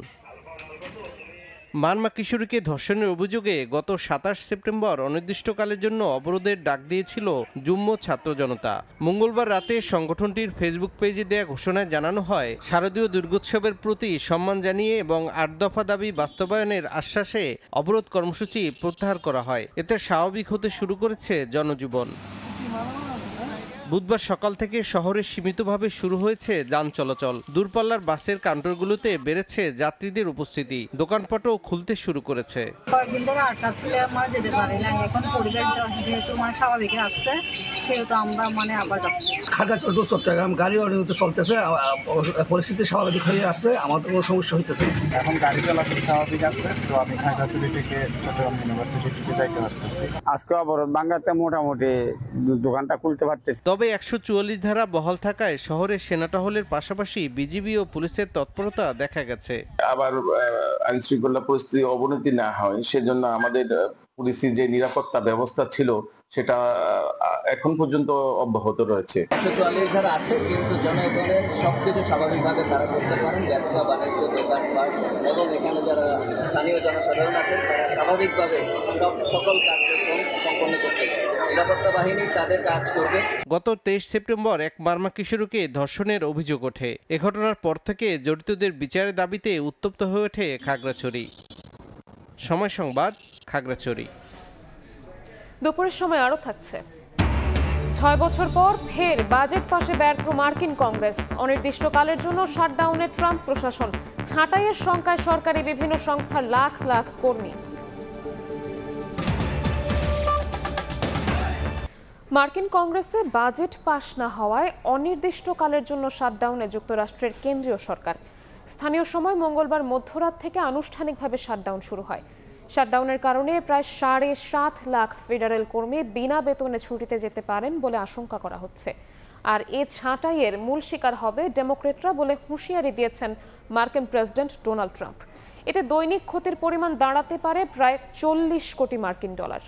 Speaker 16: মানমা কিশোরীকে ধর্ষণের অভিযোগে গত 27 সেপ্টেম্বর অনির্দিষ্টকালের জন্য অবরোধের ডাক দিয়েছিল যুগ্ম ছাত্র জনতা। মঙ্গলবার রাতে সংগঠনটির ফেসবুক পেজে দেয়া ঘোষণায় জানানো হয়, শারদীয় দুর্গোৎসবের প্রতি সম্মান জানিয়ে এবং 8 দফা দাবি বাস্তবায়নের আশ্বাসে অবরোধ কর্মসূচি প্রত্যাহার করা হয়। এতে স্বাভাবিক হতে শুরু করেছে জনজীবন। বুধবার সকাল থেকে শহরে সীমিতভাবে শুরু হয়েছে যান চলাচল। দূরপাল্লার বাসের কাউন্টারগুলোতে বেড়েছে যাত্রীদের উপস্থিতি। দোকানপাটও খুলতে শুরু করেছে।
Speaker 17: কয়েকদিন ধরে আটকা ছিল, আমরা যেতে পারি না। এখন পরিবার যেহেতু স্বাভাবিক আসছে সেহেতু আমরা আবার যাচ্ছি।
Speaker 18: খাগড়াছড়ি টু চট্টগ্রাম গাড়ি অনিয়মিত চলতেছে, পরিস্থিতি স্বাভাবিক হয়ে আসছে, আমাদের কোনো সমস্যা হইতেছে। এখন গাড়ি চলাচল স্বাভাবিক আছে, তো আমি খাগড়াছড়ি থেকে চট্টগ্রাম ইউনিভার্সিটি থেকে যাইতে পারতেছি। আজকে অবরোধ ভাঙাতে মোটামুটি দোকানটা খুলতে পারতেছি।
Speaker 16: তবে 144 ধারা বহাল থাকায় শহরে সেনা টহলের পাশাপাশি বিজিবি ও পুলিশের তৎপরতা দেখা গেছে।
Speaker 19: আবার আইন শৃঙ্খলা পরিস্থিতি অবনতি না হয় সেজন্য আমাদের পুলিশের যে নিরাপত্তা ব্যবস্থা ছিল সেটা এখন পর্যন্ত অব্যাহত রয়েছে।
Speaker 21: 144 ধারা আছে, কিন্তু জনগণের সবকিছু স্বাভাবিকভাবে তারা করতে পারেন। ব্যবসা বাণিজ্য, দোকানপাট এবং এখানে যারা স্থানীয় জনসাধারণ আছেন তারা স্বাভাবিকভাবে সকল কার্যক্রম সম্পন্ন করতে পারে। নিরাপত্তা বাহিনী তাদের কাজ করবে।
Speaker 16: গত 23 সেপ্টেম্বর এক মারমা কিশোরীকে ধর্ষণের অভিযোগ ওঠে। এ ঘটনার পর থেকে জড়িতদের বিচারের দাবিতে উত্তপ্ত হয়ে ওঠে খাগড়াছড়ি। সময় সংবাদ, খাগড়াছড়ি।
Speaker 1: দুপুরের সময় আরও থাকছে। 6 বছর পর ফের বাজেট পাশে ব্যর্থ মার্কিন কংগ্রেস। অনির্দিষ্টকালের জন্য শাটডাউনে ট্রাম্প প্রশাসন। ছাঁটাইয়ের শঙ্কায় সরকারি বিভিন্ন সংস্থার লাখ লাখ কর্মী। মার্কিন কংগ্রেসে বাজেট পাশ না হওয়ায় অনির্দিষ্টকালের জন্য শাটডাউনে যুক্তরাষ্ট্রের কেন্দ্রীয় সরকার। স্থানীয় সময় মঙ্গলবার মধ্যরাত থেকে আনুষ্ঠানিকভাবে শাটডাউন শুরু হয়। শাটডাউনের কারণে প্রায় 7.5 লাখ ফেডারেল কর্মী বিনা বেতনে ছুটিতে যেতে পারেন বলে আশঙ্কা করা হচ্ছে। আর এ ছাঁটাইয়ের মূল শিকার হবে ডেমোক্রেটরা বলে হুঁশিয়ারি দিয়েছেন মার্কিন প্রেসিডেন্ট ডোনাল্ড ট্রাম্প। এতে দৈনিক ক্ষতির পরিমাণ দাঁড়াতে পারে প্রায় 40 কোটি মার্কিন ডলার।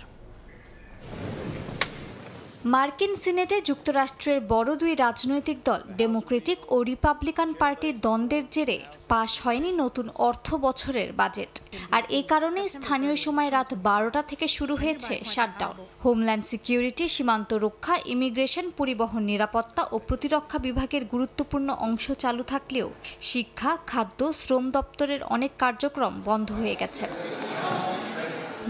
Speaker 2: মার্কিন সিনেটে যুক্তরাষ্ট্রের বড় দুই রাজনৈতিক দল ডেমোক্রেটিক ও রিপাবলিকান পার্টির দ্বন্দ্বের জেরে পাশ হয়নি নতুন অর্থ বছরের বাজেট। আর এই কারণে স্থানীয় সময় রাত 12টা থেকে শুরু হয়েছে শাটডাউন। হোমল্যান্ড সিকিউরিটি, সীমান্ত রক্ষা, ইমিগ্রেশন, পরিবহন নিরাপত্তা ও প্রতিরক্ষা বিভাগের গুরুত্বপূর্ণ অংশ চালু থাকলেও শিক্ষা, খাদ্য, শ্রম দপ্তরের অনেক কার্যক্রম বন্ধ হয়ে গেছে।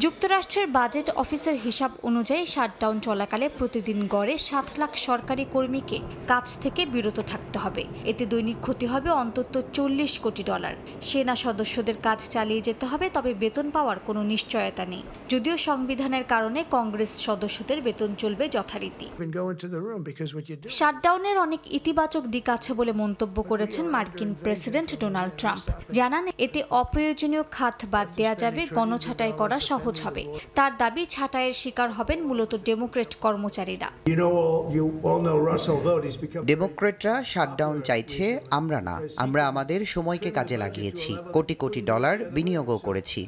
Speaker 2: যুক্তরাষ্ট্রের বাজেট অফিসের হিসাব অনুযায়ী শাটডাউন চলাকালে প্রতিদিন গড়ে 7 লাখ সরকারি কর্মীকে কাজ থেকে বিরত থাকতে হবে। এতে দৈনিক ক্ষতি হবে অন্তত 40 কোটি ডলার। সেনা সদস্যদের কাজ চালিয়ে যেতে হবে, তবে বেতন পাওয়ার কোনো নিশ্চয়তা নেই। যদিও সংবিধানের কারণে কংগ্রেস সদস্যদের বেতন চলবে যথারীতি। শাটডাউনের অনেক ইতিবাচক দিক আছে বলে মন্তব্য করেছেন মার্কিন প্রেসিডেন্ট ডোনাল্ড ট্রাম্প। জানান, এতে অপ্রয়োজনীয় খাত বাদ দেওয়া যাবে, গণছাঁটাই করা সহজ হবে। তার দাবি, ছাঁটাইয়ের শিকার হবেন মূলত ডেমোক্রেট কর্মচারীরা।
Speaker 3: ডেমোক্রেটরা শাটডাউন চাইছে, আমরা না। আমরা আমাদের সময়কে কাজে লাগিয়েছি, কোটি কোটি ডলার বিনিয়োগও করেছি।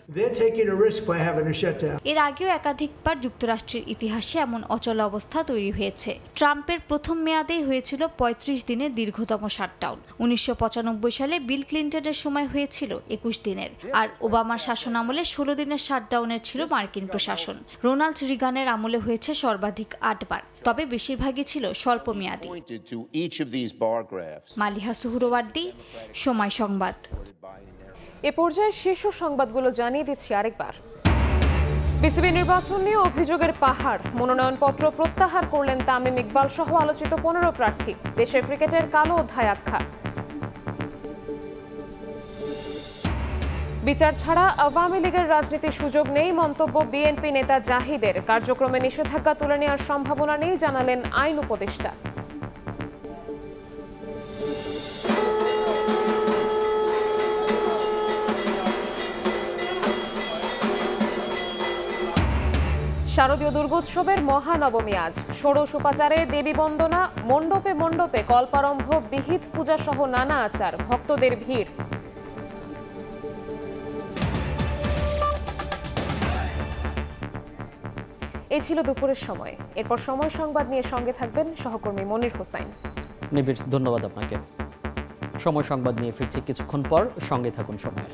Speaker 2: এর আগেও একাধিকবার যুক্তরাষ্ট্রের ইতিহাসে এমন অচল অবস্থা তৈরি হয়েছে। ট্রাম্পের প্রথম মেয়াদেই হয়েছিল 35 দিনের দীর্ঘতম শাটডাউন। 1995 সালে বিল ক্লিন্টনের সময় হয়েছিল 21 দিনের। আর ওবামার শাসন আমলে 16 দিনের শাটডাউনের ছিল মার্কিন প্রশাসন। রোনাল্ড রিগানের আমলে হয়েছে সর্বাধিক 8 বার, তবে বেশিরভাগই ছিল স্বল্পমেয়াদী। মালিহা সুহরওয়ার্দী, সময় সংবাদ।
Speaker 1: এ পর্যায়ে শীর্ষ সংবাদগুলো জানিয়ে দিচ্ছি আরেকবার। বিসিবি নির্বাচন নিয়ে অভিযোগের পাহাড়। মনোনয়নপত্র প্রত্যাহার করলেন তামিম ইকবাল সহ আলোচিত 15 প্রার্থী। দেশের ক্রিকেটের কালো অধ্যায় আখ্যা। বিচার ছাড়া আওয়ামী লীগের রাজনীতির সুযোগ নেই মন্তব্য বিএনপি নেতা জাহিদের। কার্যক্রমে নিষেধাজ্ঞা তুলে নেওয়ার সম্ভাবনা নেই জানালেন আইন উপদেষ্টা। শারদীয় দুর্গোৎসবের মহানবমী আজ। ষোড়শ উপাচারে দেবী বন্দনা, মণ্ডপে মণ্ডপে কল্পারম্ভ, বিহিত পূজা সহ নানা আচার, ভক্তদের ভিড়। এই ছিল দুপুরের সময়। এরপর সময় সংবাদ নিয়ে সঙ্গে থাকবেন সহকর্মী মনির হোসেন।
Speaker 4: নিবিড়, ধন্যবাদ আপনাকে। সময় সংবাদ নিয়ে ফিরছি কিছুক্ষণ পর, সঙ্গে থাকুন সময়ের।